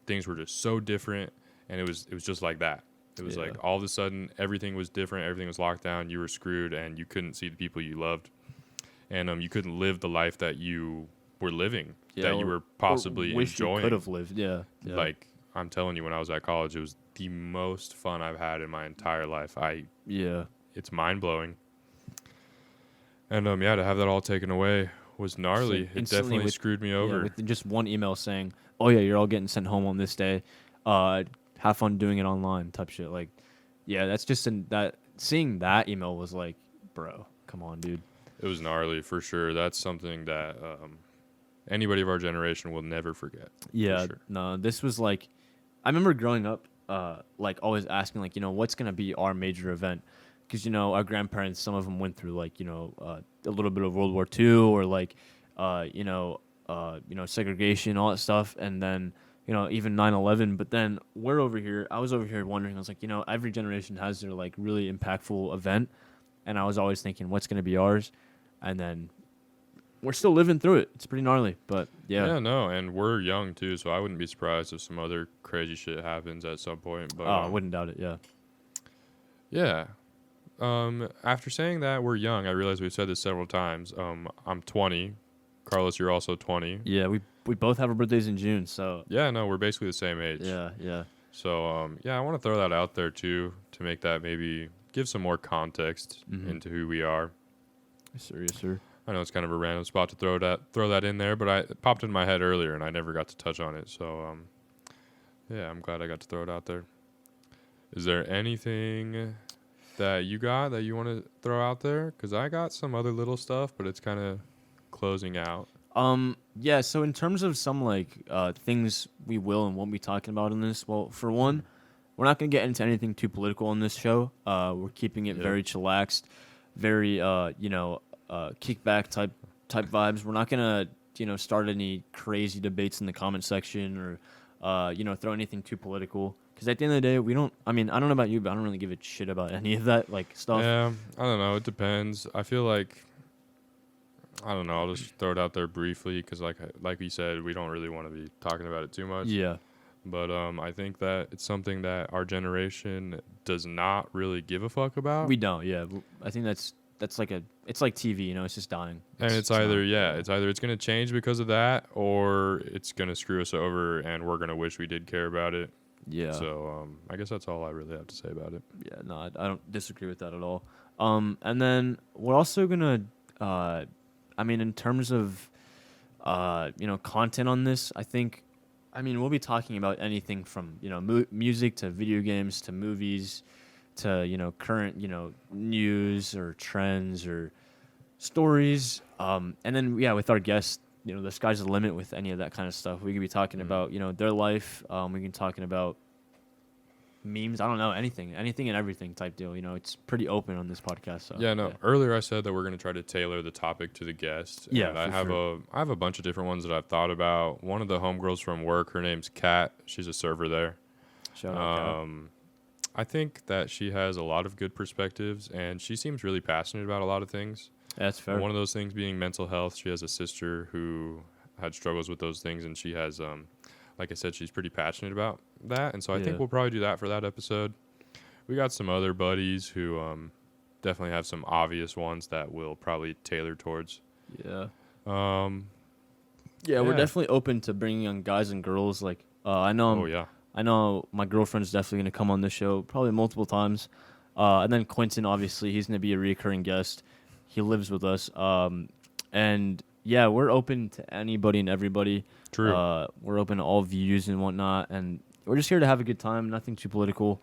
things were just so different, and it was just like that. It was Yeah. like all of a sudden everything was different, everything was locked down, you were screwed, and you couldn't see the people you loved, and you couldn't live the life that you were living, yeah, that you were possibly wish you enjoying. could have lived. Yeah, yeah. Like I'm telling you, when I was at college, it was the most fun I've had in my entire life. Yeah, It's mind blowing. And yeah, to have that all taken away was gnarly. like It instantly definitely with- screwed me yeah, over. with just one email saying, "Oh yeah, you're all getting sent home on this day. Have fun doing it online." Type shit. Like, yeah, that's just that. Seeing that email was like, bro, come on, dude. It was gnarly for sure. That's something that anybody of our generation will never forget. Yeah, for sure. no, this was like, I remember growing up, like always asking, like, what's gonna be our major event? Because our grandparents, some of them went through like, a little bit of World War II or like, segregation, all that stuff, and then even 9/11. But then I was over here wondering, I was like, every generation has their like really impactful event, and I was always thinking, what's gonna be ours? And then we're still living through it. It's pretty gnarly, but yeah. Yeah, no, and we're young too, so I wouldn't be surprised if some other crazy shit happens at some point. But I wouldn't doubt it. Yeah. yeah. After saying that we're young, I realize we've said this several times. I'm 20. Carlos, you're also 20. Yeah, we both have our birthdays in June, so Yeah, no, we're basically the same age. yeah, yeah. So yeah, I want to throw that out there too to make that maybe give some more context Mhm. into who we are. Yes, sir. Yes, sir. I know it's kind of a random spot to throw that in there, but it popped in my head earlier and I never got to touch on it. So yeah, I'm glad I got to throw it out there. Is there anything that you got that you want to throw out there? Because I got some other little stuff, but it's kind of closing out. Yeah, so in terms of some like things we will and won't be talking about in this, well, for one, we're not gonna get into anything too political on this show. We're keeping it Yep. very chillaxed, very kickback type vibes. We're not gonna start any crazy debates in the comment section or throw anything too political. Because at the end of the day, we don't. I mean, I don't know about you, but I don't really give a shit about any of that like stuff. Yeah, I don't know. It depends. I feel like I don't know. I'll just throw it out there briefly because, like we said, we don't really want to be talking about it too much. Yeah. But I think that it's something that our generation does not really give a fuck about. We don't. Yeah. I think that's like it's like TV. It's just dying. And it's either it's gonna change because of that, or it's gonna screw us over, and we're gonna wish we did care about it. Yeah. So I guess that's all I really have to say about it. Yeah. No, I don't disagree with that at all. And then we're also gonna. I mean, in terms of content on this, I mean, we'll be talking about anything from music to video games to movies to current news or trends or stories. And then with our guests, the sky's the limit with any of that kind of stuff. We could be talking about their life. We can talking about memes. I don't know, anything and everything type deal. It's pretty open on this podcast. So Yeah, no. Earlier I said that we're gonna try to tailor the topic to the guest. Yeah, and I for have a bunch of different ones that I've thought about. One of the homegirls from work, her name's Kat. She's a server there. Shout out. Kat. I think that she has a lot of good perspectives, and she seems really passionate about a lot of things. That's fair. One of those things being mental health. She has a sister who had struggles with those things, and she has, like I said, she's pretty passionate about that. And so I think Yeah. we'll probably do that for that episode. We got some other buddies who definitely have some obvious ones that we'll probably tailor towards. Yeah. Um, Yeah, we're Yeah. definitely open to bringing on guys and girls. Like, I know, oh, yeah. I know my girlfriend's definitely gonna come on this show, probably multiple times. And then Quentin, obviously, he's gonna be a recurring guest. He lives with us. And yeah, we're open to anybody and everybody. True. We're open to all views and whatnot, and we're just here to have a good time. Nothing too political.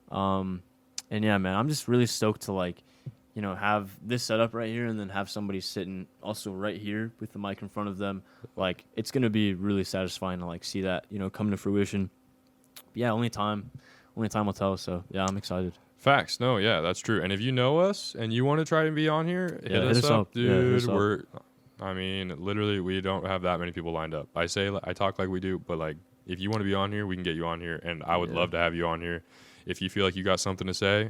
And yeah, man, I'm just really stoked to like have this setup right here and then have somebody sitting also right here with the mic in front of them. Like, it's going to be really satisfying to like see that, come to fruition. But yeah, only time will tell. So yeah, I'm excited. Facts. No, yeah, that's true. And if you know us and you want to try and be on here, Yeah, hit us up, Yeah, hit dude. us up. I mean, literally, we don't have that many people lined up. I talk like we do, but like, if you want to be on here, we can get you on here, and I would love to have you on here. If you feel like you got something to say,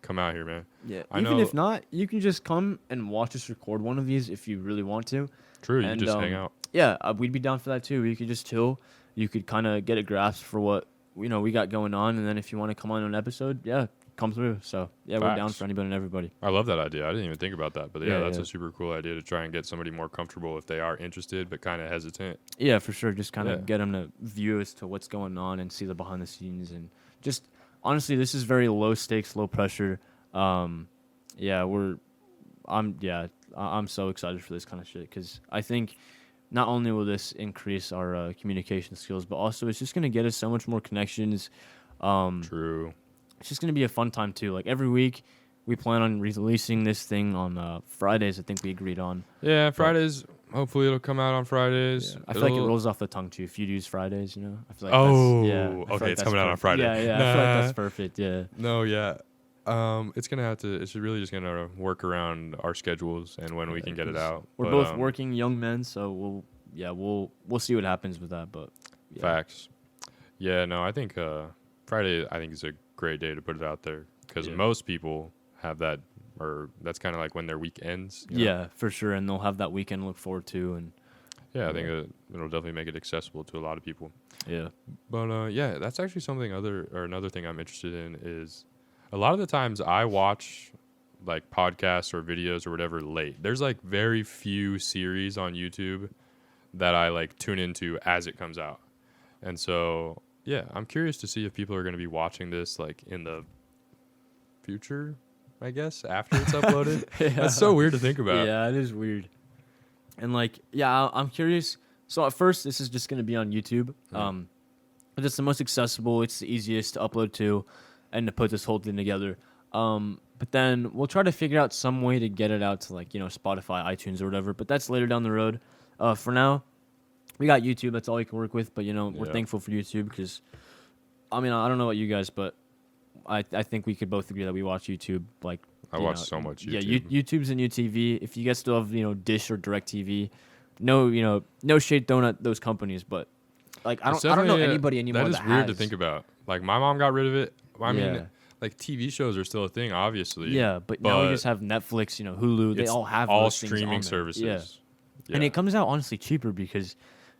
come out here, man. Yeah. I Even know, if not, you can just come and watch us record one of these if you really want to. true, you And, can just hang out. Yeah, we'd be down for that too. You could just chill. You could kind of get a grasp for what we got going on, and then if you want to come on an episode, yeah, come through. So yeah, we're down Facts. for anybody and everybody. I love that idea. I didn't even think about that, but yeah, Yeah, that's yeah. a super cool idea to try and get somebody more comfortable if they are interested but kind of hesitant. Yeah, for sure. Just kind of Yeah. get them to view as to what's going on and see the behind the scenes, and just honestly, this is very low stakes, low pressure. Yeah, I'm so excited for this kind of shit because I think not only will this increase our communication skills, but also it's just gonna get us so much more connections. True. It's just gonna be a fun time too. Like every week, we plan on releasing this thing on Fridays. I think we agreed on. Yeah, Fridays. Hopefully, it'll come out on Fridays. I feel like it rolls off the tongue too. If you use Fridays, I feel like I feel okay, like it's that's coming out on perfect. Friday. Yeah, I feel like that's perfect. Yeah. No, yeah. It's really just gonna work around our schedules and when we can get it out. We're But, both working young men, so we'll see what happens with that. But yeah. Facts. Yeah, no, I think Friday. I think is a great day to put it out there because most people have that, or that's kind of like when their week ends. You know? Yeah, for sure, and they'll have that weekend to look forward to, and Yeah, I think it'll definitely make it accessible to a lot of people. yeah. But yeah, that's actually another thing I'm interested in is a lot of the times I watch like podcasts or videos or whatever late. There's like very few series on YouTube that I like tune into as it comes out. And so, yeah, I'm curious to see if people are going to be watching this like in the future, I guess, after it's uploaded. That's so weird to think about. Yeah, it is weird. And like, yeah, I'm curious. So at first, this is just gonna be on YouTube. It's the most accessible. It's the easiest to upload to, and to put this whole thing together. But then we'll try to figure out some way to get it out to like Spotify, iTunes, or whatever. But that's later down the road. For now, we got YouTube. That's all we can work with. But we're thankful for YouTube because, I mean, I don't know about you guys, but I think we could both agree that we watch YouTube like. I watch so much YouTube. Yeah, YouTube's the new TV. If you guys still have Dish or DirecTV, no shade thrown at those companies, but like I don't know anybody anymore. That is weird to think about. Like my mom got rid of it. I mean, Yeah. like TV shows are still a thing, obviously. Yeah, but now we just have Netflix, Hulu. They it's all have all those things on streaming there. services. Yeah. And it comes out honestly cheaper because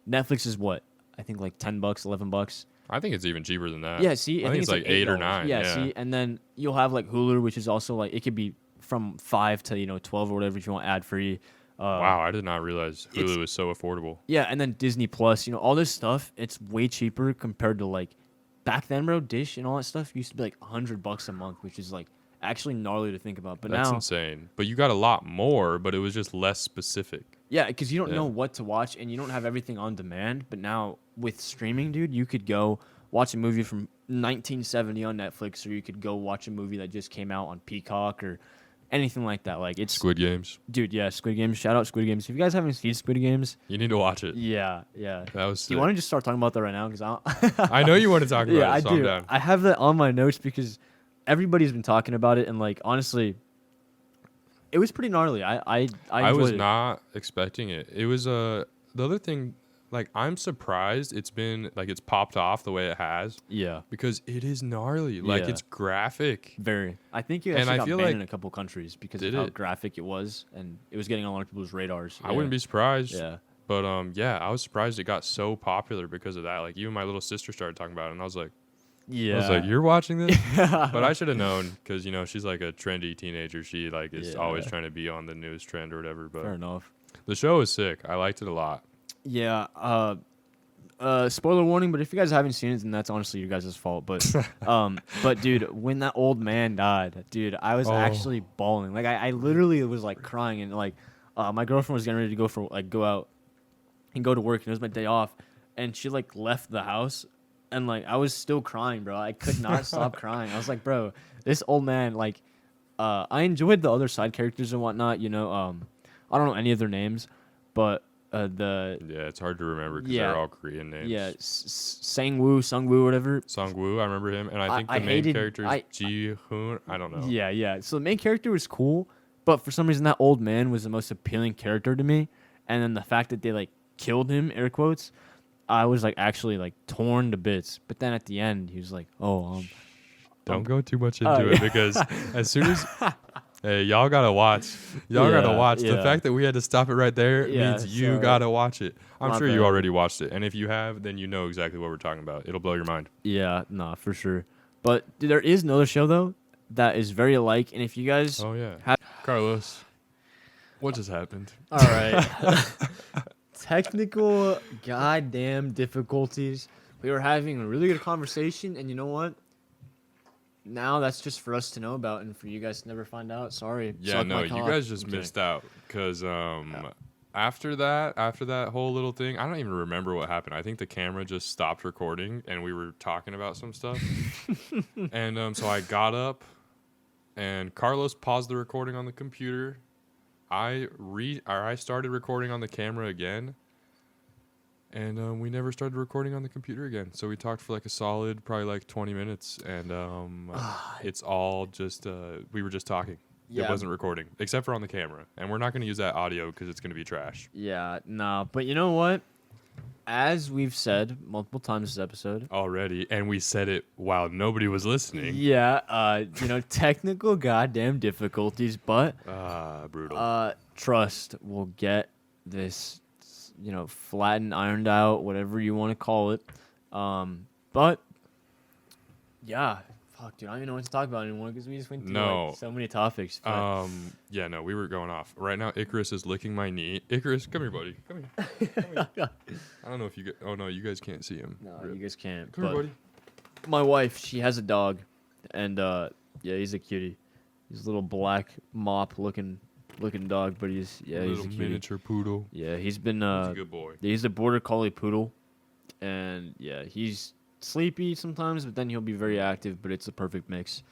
Netflix is what I think like $10, $11. I think it's even cheaper than that. Yeah, see, I think it's like $8 or $9. Yeah, see, and then you'll have like Hulu, which is also like it could be from 5 to 12 or whatever if you want ad free. Wow, I did not realize Hulu was so affordable. Yeah, and then Disney Plus, all this stuff, it's way cheaper compared to like back then, bro. Dish and all that stuff used to be like $100 a month, which is like actually gnarly to think about. But That's now, insane. But you got a lot more, but it was just less specific. yeah, because you don't know what to watch and you don't have everything on demand. But now with streaming, dude, you could go watch a movie from 1970 on Netflix, or you could go watch a movie that just came out on Peacock or anything like that. Like it's Squid Games. Dude, yeah, Squid Games. Shout out Squid Games. If you guys haven't seen Squid Games, You need to watch it. yeah. That was Do you sick. want to just start talking about that right now? Because I know you want to talk about yeah, it, so I I'm do. down. I have that on my notes because everybody's been talking about it, and like honestly, it was pretty gnarly. I was enjoyed it. not expecting it. It was the other thing. Like I'm surprised it's popped off the way it has Yeah, because it is gnarly. Like Yeah. it's graphic. very. I think it And actually I got feel banned like- in a couple countries because Did of how it? graphic it was, and it was getting on a lot of people's radars. I wouldn't be surprised. Yeah, But yeah, I was surprised it got so popular because of that. Like even my little sister started talking about it, and I was like, yeah. you're watching this? But I should have known because she's like a trendy teenager. She like is always Yeah. trying to be on the newest trend or whatever. But Fair enough. the show is sick. I liked it a lot. Yeah. Spoiler warning, but if you guys haven't seen it, then that's honestly your guys' fault. But dude, when that old man died, dude, I was actually bawling. Like I literally was like crying, and like my girlfriend was getting ready to go out and go to work, and it was my day off, and she like left the house, and like I was still crying, bro. I could not stop crying. I was like, bro, this old man, like I enjoyed the other side characters and whatnot. I don't know any of their names, but the Yeah, it's hard to remember because yeah they're all Korean names. yeah Sungwoo, whatever. Songwoo, I remember him, and I think I the main hated- character I- is Ji Hoon. I don't know. Yeah. So the main character was cool, but for some reason that old man was the most appealing character to me. And then the fact that they like killed him, air quotes, I was like actually like torn to bits. But then at the end, he was like, "Oh, Don't go too much into it yeah. because as soon as hey, y'all gotta watch. Y'all gotta Yeah, watch. The yeah. fact that we had to stop it right there Yeah, means you sorry. gotta watch it. I'm My sure you bad. already watched it, and if you have, then you know exactly what we're talking about. It'll blow your mind. yeah, nah, for sure." But there is another show though that is very alike, and if you guys, Oh yeah, Ha- Carlos, what just happened? all right, technical goddamn difficulties. We were having a really good conversation, and you know what? Now that's just for us to know about, and for you guys to never find out. Sorry. Yeah, Suck no, my you cock. guys just I'm kidding. missed out because after that whole little thing, I don't even remember what happened. I think the camera just stopped recording and we were talking about some stuff. And so I got up and Carlos paused the recording on the computer. I started recording on the camera again. And we never started recording on the computer again. So we talked for like a solid, probably like 20 minutes. And it's all just, we were just talking. Yeah. It wasn't recording, except for on the camera. And we're not going to use that audio because it's going to be trash. Yeah, nah. But you know what? As we've said multiple times this episode, Already. And we said it while nobody was listening. yeah, technical goddamn difficulties, but Brutal. trust, we'll get this, flattened, ironed out, whatever you want to call it. But yeah, fuck, dude, I don't even know what to talk about anymore because we just went through like, so many topics. But Yeah, no, we were going off. Right now, Icarus is licking my knee. Icarus, come here, buddy. Come here. I don't know if you get. Oh no, you guys can't see him. no, Rip. you guys can't. Come here, But buddy. my wife, she has a dog, and yeah, he's a cutie. He's a little black mop looking dog, but he's a Little cutie. miniature poodle. Yeah, he's been He's a good boy. he's a border collie poodle, and yeah, he's sleepy sometimes, but then he'll be very active. But it's a perfect mix.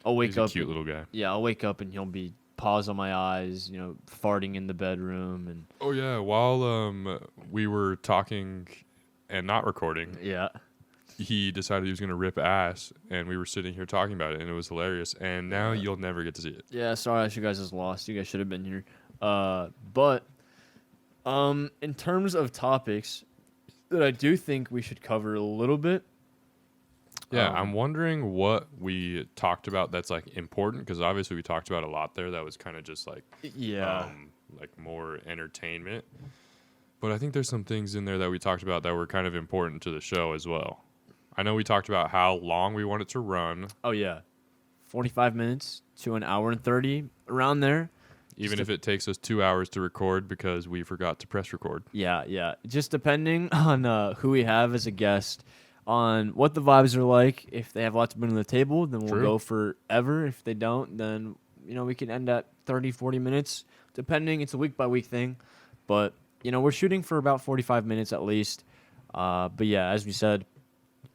I'll wake He's up. a cute little guy. Yeah, I'll wake up and he'll be paws on my eyes, farting in the bedroom, and Oh yeah, while we were talking and not recording, yeah, he decided he was gonna rip ass, and we were sitting here talking about it, and it was hilarious. And now Yeah. you'll never get to see it. yeah. Sorry, you guys just lost. You guys should have been here. But in terms of topics that I do think we should cover a little bit. Yeah, Um, I'm wondering what we talked about that's like important because obviously we talked about a lot there that was kind of just like Yeah. like more entertainment. But I think there's some things in there that we talked about that were kind of important to the show as well. I know we talked about how long we want it to run, Oh yeah. 45 minutes to an hour and 30 around there. even Just if it takes us 2 hours to record because we forgot to press record. Yeah. Just depending on who we have as a guest, on what the vibes are like. If they have a lot to bring to the table, then we'll True. go forever. If they don't, then we can end at 30, 40 minutes, depending. It's a week by week thing, but we're shooting for about 45 minutes at least. But yeah, as we said,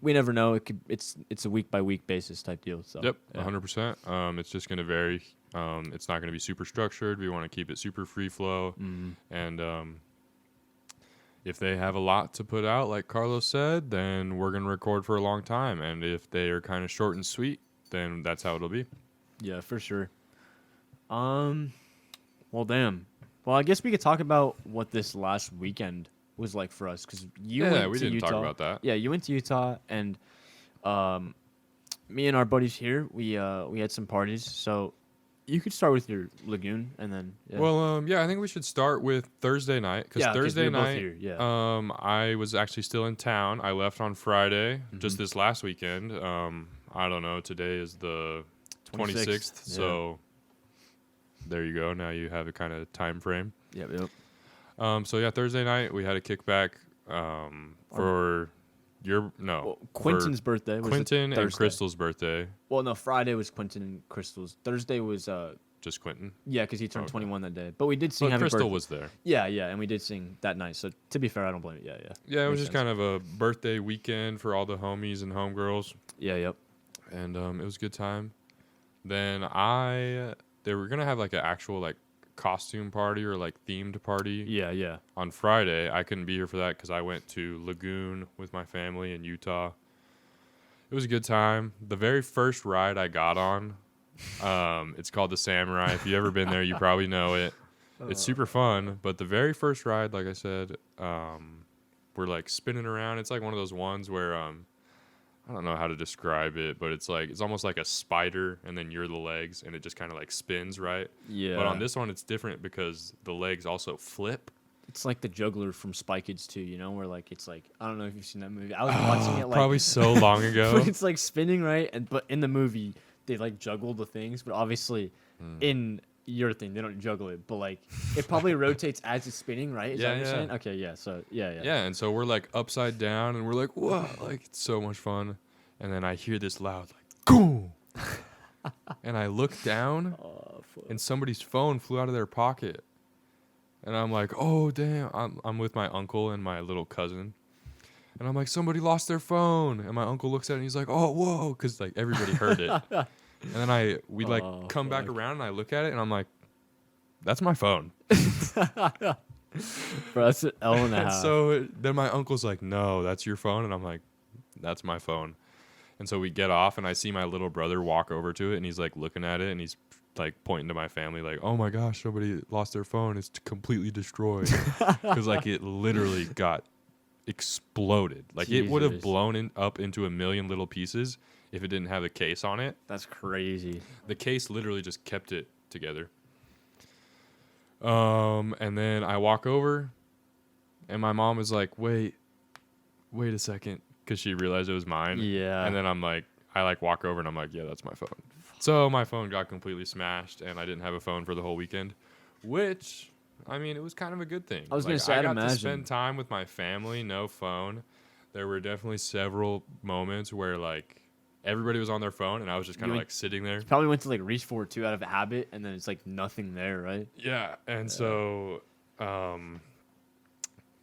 we never know. It's a week by week basis type deal. So Yep, yeah. 100%. It's just going to vary. It's not going to be super structured. We want to keep it super free flow. Mhm. And if they have a lot to put out, like Carlos said, then we're going to record for a long time. And if they are kind of short and sweet, then that's how it'll be. Yeah, for sure. Well, damn. Well, I guess we could talk about what this last weekend was like for us, because you Yeah, went we to didn't Utah. talk about that. Yeah, you went to Utah, and me and our buddies here, we had some parties. So you could start with your lagoon, and then yeah. Well, yeah, I think we should start with Thursday night because Yeah, 'cause Thursday we were both night, here, yeah. I was actually still in town. I left on Friday, just Mhm. this last weekend. I don't know. Today is the 26th, yeah. so there you go. Now you have a kind of time frame. Yep. So yeah, Thursday night we had a kickback for Well, Quentin's birthday was Quentin and Thursday. Crystal's birthday. Well, no, Friday was Quentin and Crystal's. Thursday was Just Quentin. yeah, because he turned Okay. 21 that day. But we did sing But Happy Crystal Birthday. was there. Yeah, and we did sing that night. So to be fair, I don't blame it. Yeah. Yeah, it was Makes just kind of a birthday weekend for all the homies and homegirls. Yeah, yep. And it was a good time. Then they were gonna have like an actual like costume party or like themed party Yeah, yeah. on Friday. I couldn't be here for that because I went to Lagoon with my family in Utah. It was a good time. The very first ride I got on, it's called the Samurai. If you've ever been there, you probably know it. It's super fun. But the very first ride, like I said, we're like spinning around. It's like one of those ones where I don't know how to describe it, but it's almost like a spider, and then you're the legs, and it just kind of like spins, right? Yeah. But on this one, it's different because the legs also flip. It's like the juggler from Spy Kids 2, you know, where like it's like I don't know if you've seen that movie. I was watching it like Probably so long ago. it's like spinning, right? But in the movie they like juggle the things, but obviously in your thing they don't juggle it, but like it probably rotates as it's spinning, right? Is that what you're saying? Okay, yeah. So yeah. Yeah, and so we're like upside down, and we're like, whoa, like it's so much fun. And then I hear this loud like, boom, and I look down, and somebody's phone flew out of their pocket. And I'm like, oh, damn. I'm with my uncle and my little cousin. And I'm like, somebody lost their phone. And my uncle looks at it and he's like, oh, whoa. Because, like, everybody heard it. And then we come back around and I look at it and I'm like, that's my phone. Bro, that's an L and a And half. so then my uncle's like, no, that's your phone. And I'm like, that's my phone. And so we get off and I see my little brother walk over to it and he's like looking at it and he's like pointing to my family like, oh my gosh, somebody lost their phone. It's completely destroyed. Because like it literally got exploded. Like it would have blown up into a million little pieces if it didn't have a case on it. That's crazy. The case literally just kept it together. And then I walk over and my mom is like, wait a second. Because she realized it was mine. Yeah. And then I walk over and I'm like, yeah, that's my phone. So my phone got completely smashed and I didn't have a phone for the whole weekend, which, I mean, it was kind of a good thing. I was going to say, I I'd got imagine. to spend time with my family, no phone. There were definitely several moments where like everybody was on their phone and I was just kind of like sitting there. You probably went to like reach for it too out of habit and then it's like nothing there, right? Yeah. And so,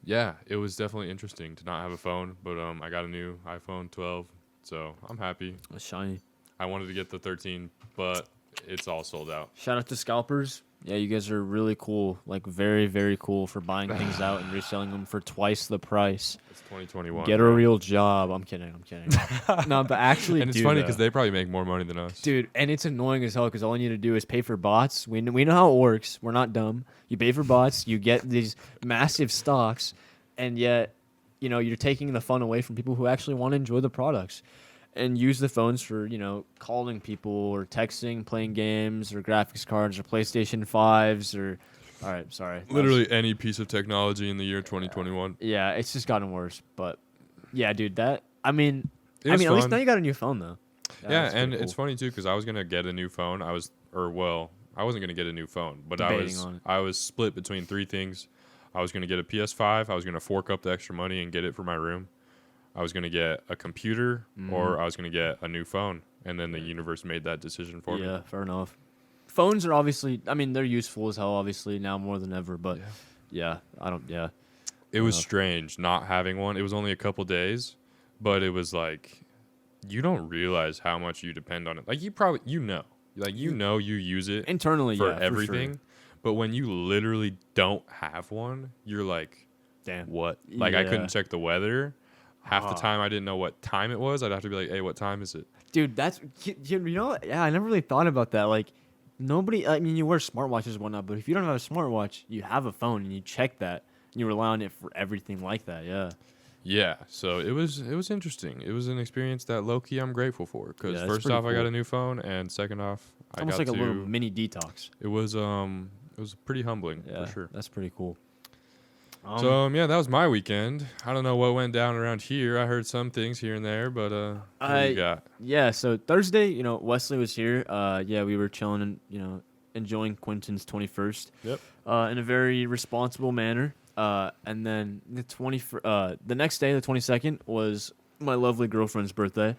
yeah, it was definitely interesting to not have a phone, but I got a new iPhone 12, so I'm happy. That's shiny. I wanted to get the 13, but it's all sold out. Shout out to scalpers. Yeah, you guys are really cool. Like very, very cool for buying things out and reselling them for twice the price. It's 2021. Get a real job. I'm kidding. No, but actually, and it's funny because they probably make more money than us. Dude, and it's annoying as hell because all you need to do is pay for bots. We know how it works. We're not dumb. You pay for bots. You get these massive stocks, and yet, you know, you're taking the fun away from people who actually want to enjoy the products and use the phones for, you know, calling people or texting, playing games or graphics cards or PlayStation 5s or... All right, sorry. Literally any piece of technology in the year 2021. Yeah, it's just gotten worse. But, yeah, dude, that... I mean, It at was least fun. now you got a new phone, though. Yeah, that's and pretty it's cool. funny, too, because I was going to get a new phone. I wasn't going to get a new phone, but Debating on it. I was split between three things. I was going to get a PS5. I was going to fork up the extra money and get it for my room. I was going to get a computer or I was going to get a new phone. And then the universe made that decision for me. Yeah, fair enough. Phones are obviously, I mean, they're useful as hell, obviously, now more than ever. But, yeah. It was strange not having one. It was only a couple days, but it was like, you don't realize how much you depend on it. Like, you use it Internally, for yeah, everything. For sure. But when you literally don't have one, you're like, Damn. What? Like, I Yeah. couldn't check the weather. Half the time I didn't know what time it was. I'd have to be like, hey, what time is it? Dude, that's, you know, yeah, I never really thought about that. Like, nobody, I mean, you wear smartwatches and whatnot, but if you don't have a smartwatch, you have a phone and you check that. And you rely on it for everything like that, yeah. Yeah, so it was interesting. It was an experience that low-key I'm grateful for. Because Yeah, that's first pretty off, I got cool. a new phone, and second off, I Almost got like to... a little mini detox. It was pretty humbling, Yeah, for sure. that's pretty cool. Yeah, that was my weekend. I don't know what went down around here. I heard some things here and there, but what do you got? Yeah, so Thursday, you know, Wesley was here. Yeah, we were chilling and, you know, enjoying Quentin's 21st. Yep. In a very responsible manner. And then the next day, the 22nd, was my lovely girlfriend's birthday.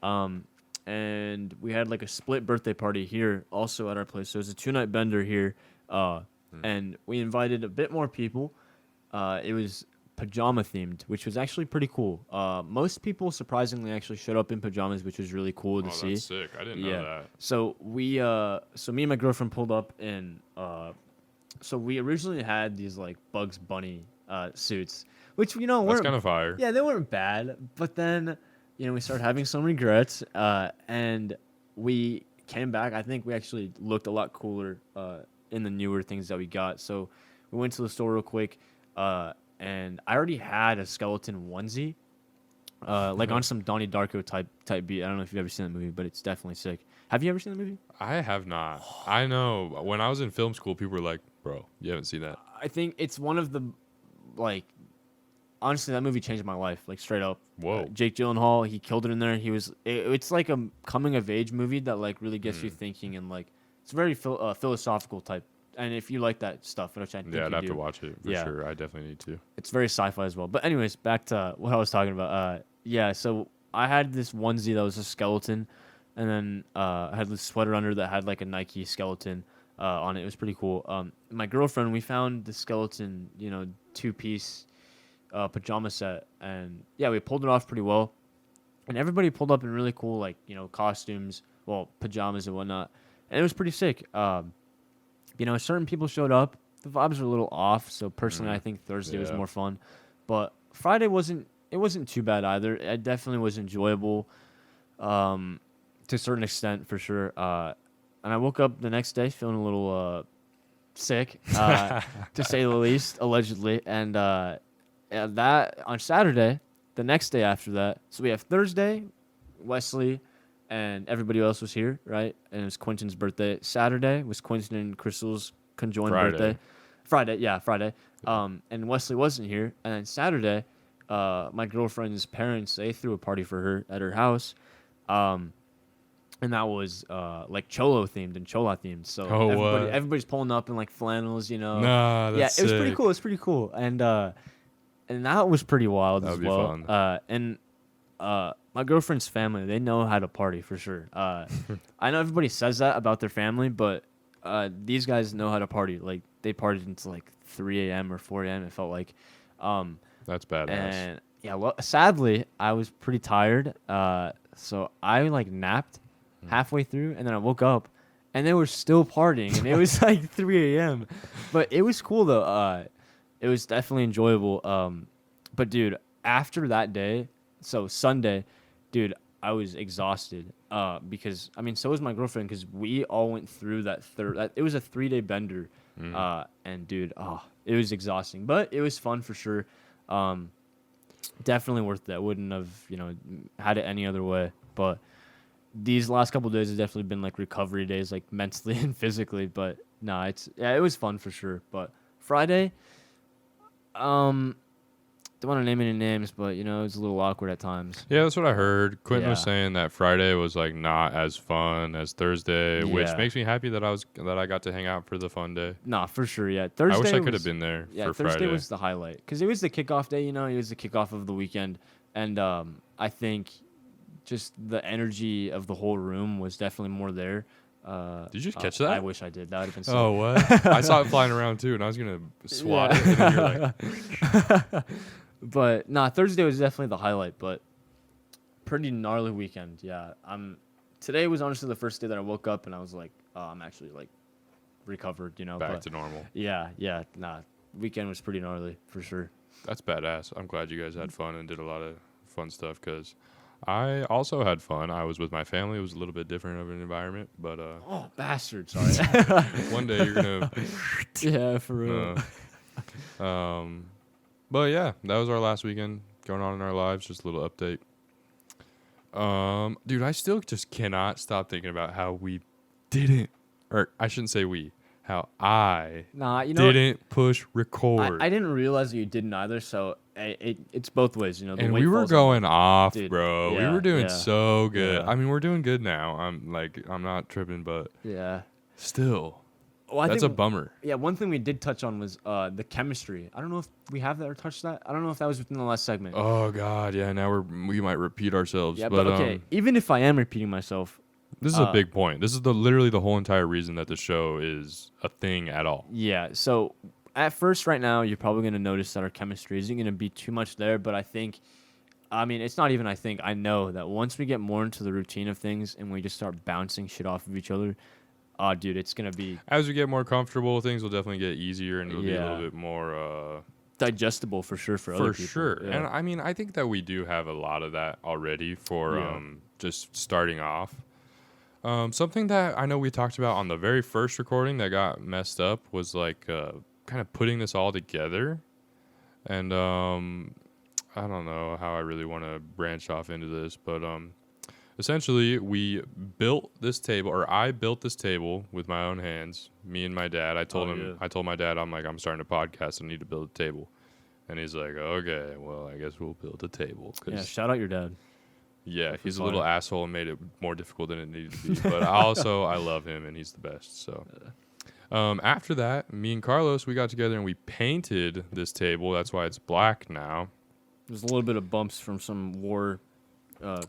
And we had like a split birthday party here also at our place. So it was a 2-night bender here. And we invited a bit more people. It was pajama themed, which was actually pretty cool. Most people surprisingly actually showed up in pajamas, which was really cool to Oh, see. that's sick. I didn't know that. So me and my girlfriend pulled up in. So we originally had these like Bugs Bunny suits, which That's weren't. kind of fire. Yeah, they weren't bad, but then we started having some regrets, and we came back. I think we actually looked a lot cooler in the newer things that we got. So we went to the store real quick, and I already had a skeleton onesie, like on some Donnie Darko type beat. I don't know if you've ever seen that movie, but it's definitely sick. Have you ever seen the movie? I have not. I know when I was in film school, people were like, "Bro, you haven't seen that." I think it's one of the, like, honestly, that movie changed my life, like straight up. Whoa. Jake Gyllenhaal, he killed it in there. It's like a coming of age movie that like really gets you thinking, and like it's very philosophical type. And if you like that stuff, which I think Yeah, I'd you have do, to watch it for sure. I definitely need to. it's very sci-fi as well. But anyways, back to what I was talking about. Yeah, so I had this onesie that was a skeleton, and then I had this sweater under that had like a Nike skeleton on it. It was pretty cool. My girlfriend, we found the skeleton, 2-piece pajama set, and yeah, we pulled it off pretty well. And everybody pulled up in really cool like costumes, well, pajamas and whatnot, and it was pretty sick. Certain people showed up. The vibes were a little off, so personally, I think Thursday was Yeah. more fun, but Friday wasn't too bad either. It definitely was enjoyable, to a certain extent for sure. And I woke up the next day feeling a little sick, to say the least, allegedly. And that on Saturday, the next day after that, so we have Thursday, Wesley, and everybody else was here, right? And it was Quentin's birthday. Saturday was Quentin and Crystal's conjoined birthday. Friday. And Wesley wasn't here. And then Saturday, my girlfriend's parents, they threw a party for her at her house. And that was like Cholo themed and Chola themed. So everybody's pulling up in like flannels, Nah, that's it was pretty sick. cool. It's pretty cool. And that was pretty wild That as would be well. fun. And my girlfriend's family, they know how to party for sure. I know everybody says that about their family, but these guys know how to party. Like they partied until like 3 a.m. or 4 a.m. It felt like. That's badass. And yeah, well, sadly, I was pretty tired. So I like napped halfway through, and then I woke up, and they were still partying, and it was like 3 a.m. But it was cool though. It was definitely enjoyable. But dude, after that day, so Sunday, dude, I was exhausted. Because so was my girlfriend, because we all went through that it was a 3-day bender. And dude, it was exhausting, but it was fun for sure. Definitely worth it. I wouldn't have, had it any other way. But these last couple of days have definitely been like recovery days, like mentally and physically. But no, it was fun for sure. But Friday, don't want to name any names, but it was a little awkward at times. Yeah, that's what I heard. Quentin was Yeah. saying that Friday was like not as fun as Thursday, which Yeah. makes me happy that I got to hang out for the fun day. Nah, for sure. Yeah, Thursday. I wish I could was- have been there Yeah, for Thursday Friday. was the highlight because it was the kickoff day. It was the kickoff of the weekend, and I think just the energy of the whole room was definitely more there. Did you just catch that? I wish I did. That would have been. Sick. Oh, what? I saw it flying around too, and I was gonna swat it. And then you're like, But nah, Thursday was definitely the highlight. But pretty gnarly weekend. Yeah, Today was honestly the first day that I woke up and I was like, oh, I'm actually like recovered. back but to normal. Yeah. Nah, weekend was pretty gnarly for sure. That's badass. I'm glad you guys had fun and did a lot of fun stuff because I also had fun. I was with my family. It was a little bit different of an environment, but Oh, bastard! Sorry. one day you're gonna. Yeah, for real. But yeah, that was our last weekend going on in our lives. Just a little update. Dude, I still just cannot stop thinking about how we didn't, or I shouldn't say we, how I Nah, you know what? didn't push record. I didn't realize that you didn't either. So it's both ways. The and weight we were falls on- going off, Dude, bro. We yeah, were doing yeah, so good. yeah. I mean, we're doing good now. I'm not tripping, but Yeah. still, Well, I that's a think, bummer. Yeah, one thing we did touch on was the chemistry. I don't know if we have that or touched that. I don't know if that was within the last segment. Oh God, yeah. Now we might repeat ourselves. Yeah, but okay. Even if I am repeating myself, this is a big point. This is literally the whole entire reason that the show is a thing at all. yeah. So at first, right now, you're probably gonna notice that our chemistry isn't gonna be too much there. But I mean, it's not even. I know that once we get more into the routine of things and we just start bouncing shit off of each other, dude, it's gonna be As we get more comfortable, things will definitely get easier and it'll be a little Yeah. bit more. digestible for sure for other For people. sure. Yeah. And I mean, I think that we do have a lot of that already for Yeah. just starting off. Something that I know we talked about on the very first recording that got messed up was like kind of putting this all together. And I don't know how I really want to branch off into this, but essentially we built this table, or I built this table with my own hands, me and my dad. I told him, yeah. I told my dad, I'm like, I'm starting a podcast. I need to build a table. And he's like, okay, well, I guess we'll build a table. Yeah, shout out your dad. Yeah, That's he's a fire. little asshole and made it more difficult than it needed to be. But I love him and he's the best. So after that, me and Carlos, we got together and we painted this table. That's why it's black now. There's a little bit of bumps from some war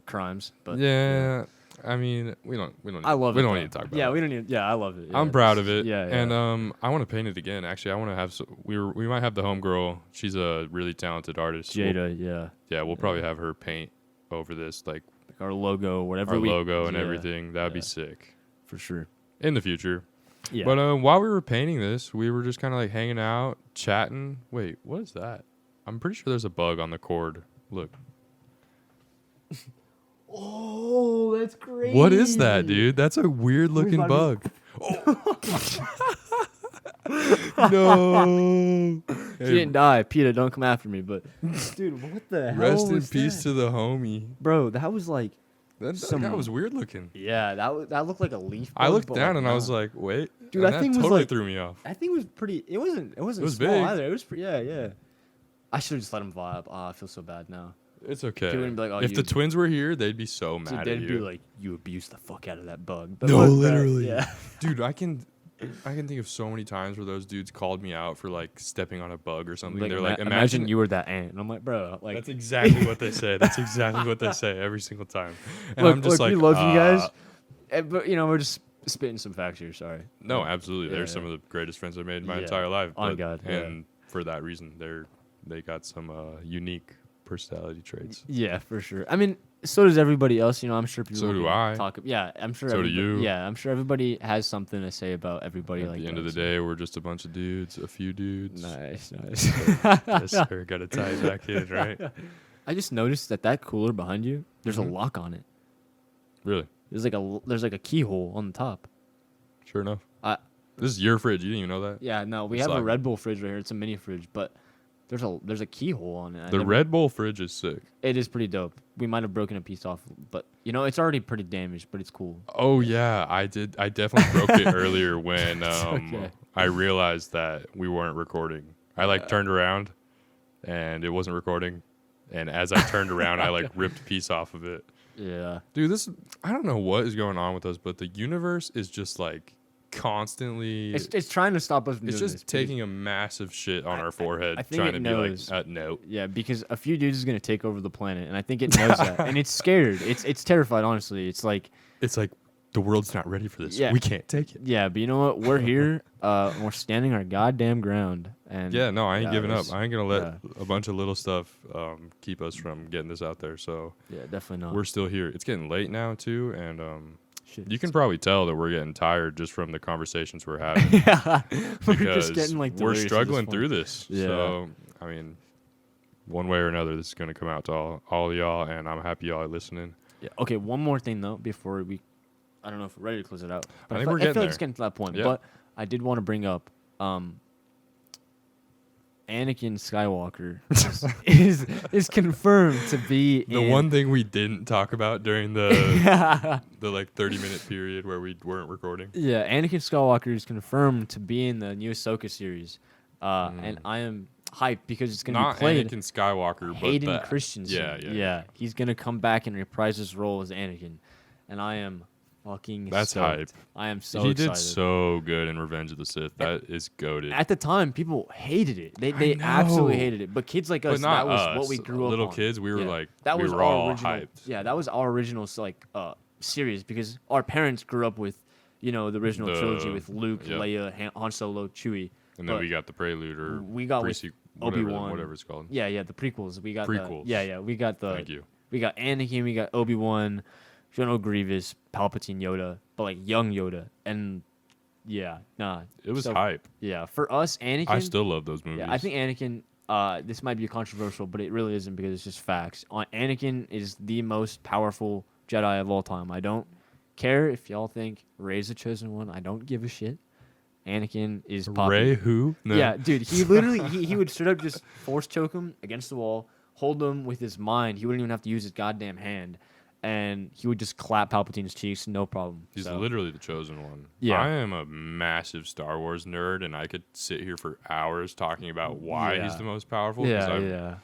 crimes, but Yeah, I mean, we don't. I love we it. don't though. need to talk about. Yeah, it. we don't need. Yeah, I love it. Yeah, I'm proud of it. Yeah, yeah. And I want to paint it again. Actually, I want to have. We might have the homegirl. She's a really talented artist. Jada, yeah. Yeah, we'll probably have her paint over this, like Our logo, whatever our we logo and yeah, everything. That'd be yeah. sick for sure. in the future. Yeah. But while we were painting this, we were just kind of like hanging out, chatting. Wait, what is that? I'm pretty sure there's a bug on the cord. Look. Oh, that's great. What is that, dude? That's a weird looking about to bug. No. She didn't die. Peter, don't come after me. But dude, what the hell? Rest in was peace that? to the homie. Bro, that was like That was weird looking. yeah, that looked like a leaf. I bug, looked but, down like, and I not. was like, wait. Dude, and that thing was totally like- threw me off. I think it was pretty. It wasn't was small big. either. It was pretty. Yeah, yeah. I should have just let him vibe. Ah, I feel so bad now. It's okay. People would be like, oh, if you- the twins were here, they'd be so Dude, mad at they'd you. be like, you abused the fuck out of that bug. But No, look, bro, literally. Yeah. Dude, I can think of so many times where those dudes called me out for like stepping on a bug or something. Like, They're like, imagine you were that ant. And I'm like, bro, like, That's exactly what they say. That's exactly what they say every single time. And look, I'm just like, we love you guys. But we're just spitting some facts here. Sorry. No, absolutely. They're Yeah, some yeah. of the greatest friends I've made in my Yeah. entire life. On but- God, yeah. And for that reason, they got some unique personality traits. Yeah, for sure. I mean, so does everybody else. I'm sure people. So do can I. Talk. Yeah, I'm sure. So do everybody- you. Yeah, I'm sure everybody has something to say about everybody. At like the end of the that, day, we're just a bunch of dudes, a few dudes. Nice, nice. Yes, sir. Got to tie it back in, right? I just noticed that cooler behind you, there's Mhm. a lock on it. Really? There's like a keyhole on the top. Sure enough. I- This is your fridge. You didn't even know that? Yeah, no, we It's have a like- Red Bull fridge right here. It's a mini fridge, but there's a keyhole on it. The Red Bull fridge is sick. It is pretty dope. We might have broken a piece off, but it's already pretty damaged, but it's cool. Oh yeah, I did. I definitely broke it earlier when okay. I realized that we weren't recording. I like turned around, and it wasn't recording. And as I turned around, I like ripped a piece off of it. Yeah. Dude, I don't know what is going on with us, but the universe is just like constantly. It's trying to stop us from It's doing just this, because- taking a massive shit on our forehead, I think trying it to knows. be like, no. Yeah, because a few dudes is gonna take over the planet, and I think it knows that, and it's scared. It's terrified. Honestly, it's like, It's like the world's not ready for this. Yeah. We can't take it. yeah, but you know what? We're here. We're standing our goddamn ground, and Yeah, no, I ain't yeah, giving up. it's- I ain't gonna let yeah. a bunch of little stuff keep us from getting this out there. So yeah, definitely not. we're still here. It's getting late now too, and Shit. you can probably tell that we're getting tired just from the conversations we're having. yeah, we're because just getting like we're delirious at this struggling point. through this. Yeah. So I mean, one way or another, this is gonna come out to all of y'all, and I'm happy y'all are listening. Yeah. Okay, one more thing though before I don't know if we're ready to close it out. But I think feel- we're I feel getting like it's there. getting to that point. Yeah. But I did want to bring up Anakin Skywalker is confirmed to be The in one thing we didn't talk about during the the like 30-minute period where we weren't recording. Yeah, Anakin Skywalker is confirmed to be in the new Ahsoka series, and I am hyped because it's going to be Not played Anakin Skywalker, but Hayden the, Christensen. Yeah. He's going to come back and reprise his role as Anakin, and I am fucking That's stoked. hype. I am so he excited. did so good in Revenge of the Sith. That is goated. At the time, people hated it. They know. absolutely hated it. But kids like us, But not that was us. what we grew up Little on. kids, we were Yeah. like, that we was were our all original, hyped. Yeah, that was our original series because our parents grew up with, the original trilogy with Luke, yep. Leia, Han Solo, Chewie. And then But we got the prelude or we got with Obi-Wan. whatever it's called. Yeah, the prequels. We got Prequels. we got Thank you. We got Anakin, we got Obi-Wan, General Grievous, Palpatine, Yoda, but like young Yoda, and yeah, nah, It was so, hype. Yeah, for us, Anakin. I still love those movies. Yeah, I think Anakin. This might be controversial, but it really isn't because it's just facts. Anakin is the most powerful Jedi of all time. I don't care if y'all think Rey's the chosen one. I don't give a shit. Anakin is Poppy. Ray who? No. Yeah, dude. He literally he would straight up just force choke him against the wall, hold him with his mind. He wouldn't even have to use his goddamn hand, and he would just clap Palpatine's cheeks, no problem. He's So, literally the chosen one. Yeah. I am a massive Star Wars nerd, and I could sit here for hours talking about why he's Yeah. the most powerful. 'Cause yeah.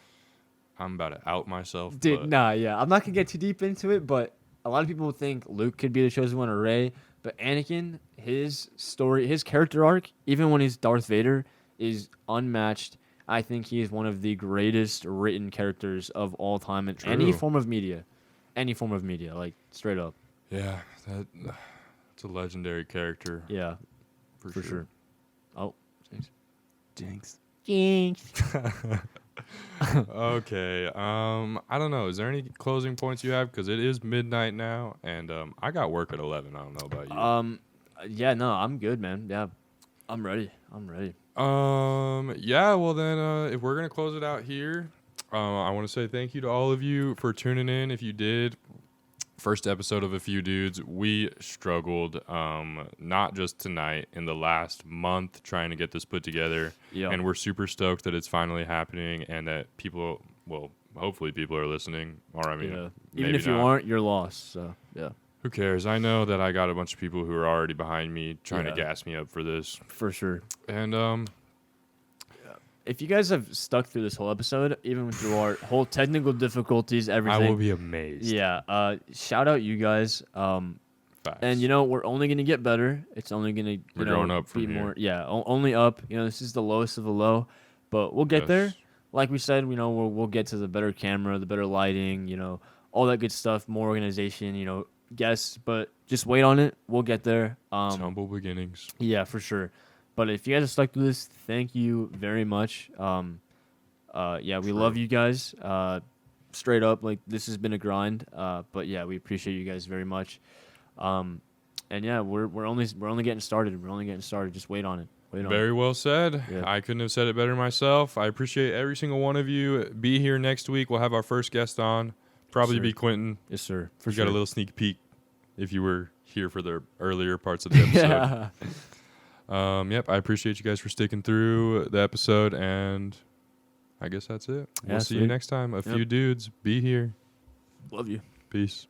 I'm about to out myself. Dude, but nah, yeah. I'm not gonna get too deep into it, but a lot of people think Luke could be the chosen one or Rey, but Anakin, his story, his character arc, even when he's Darth Vader, is unmatched. I think he is one of the greatest written characters of all time in any True. form of media. Any form of media, like straight up. Yeah, it's a legendary character. Yeah, for sure. Oh, thanks. Jinx. Jinx. Okay. I don't know. Is there any closing points you have? Because it is midnight now, and I got work at 11. I don't know about you. Yeah, no, I'm good, man. Yeah, I'm ready. Yeah. Well, then, if we're gonna close it out here, I want to say thank you to all of you for tuning in. If you did, first episode of A Few Dudes, we struggled, not just tonight, in the last month trying to get this put together. Yeah. And we're super stoked that it's finally happening and that people, well, hopefully people are listening. Or, I mean, Yeah. maybe Even if you not. aren't, you're lost. So, yeah. Who cares? I know that I got a bunch of people who are already behind me trying to Yeah. gas me up for this. For sure. And, If you guys have stuck through this whole episode, even through our whole technical difficulties, I everything. will be amazed. Yeah. Shout out you guys. Facts. And we're only gonna get better. It's only gonna We're going up from be here. more. Yeah. Only up. This is the lowest of the low, but we'll get there. Yes. Like we said, we'll get to the better camera, the better lighting, all that good stuff, more organization, guests. But just wait on it. We'll get there. It's humble beginnings. Yeah, for sure. But if you guys have stuck through this, thank you very much. Yeah, we love you guys. Straight up, like this has been a grind. But yeah, we appreciate you guys very much. And yeah, we're only getting started. We're only getting started. Just wait on it. Very well said. Yeah. I couldn't have said it better myself. I appreciate every single one of you. Be here next week. We'll have our first guest on. Probably Sir. be Quentin. Yes, sir. For We sure. got a little sneak peek if you were here for the earlier parts of the episode. Yeah. Yep. I appreciate you guys for sticking through the episode, and I guess that's it. Yeah, We'll see you sweet. next time. A Yep. Few Dudes. Be here. Love you. Peace.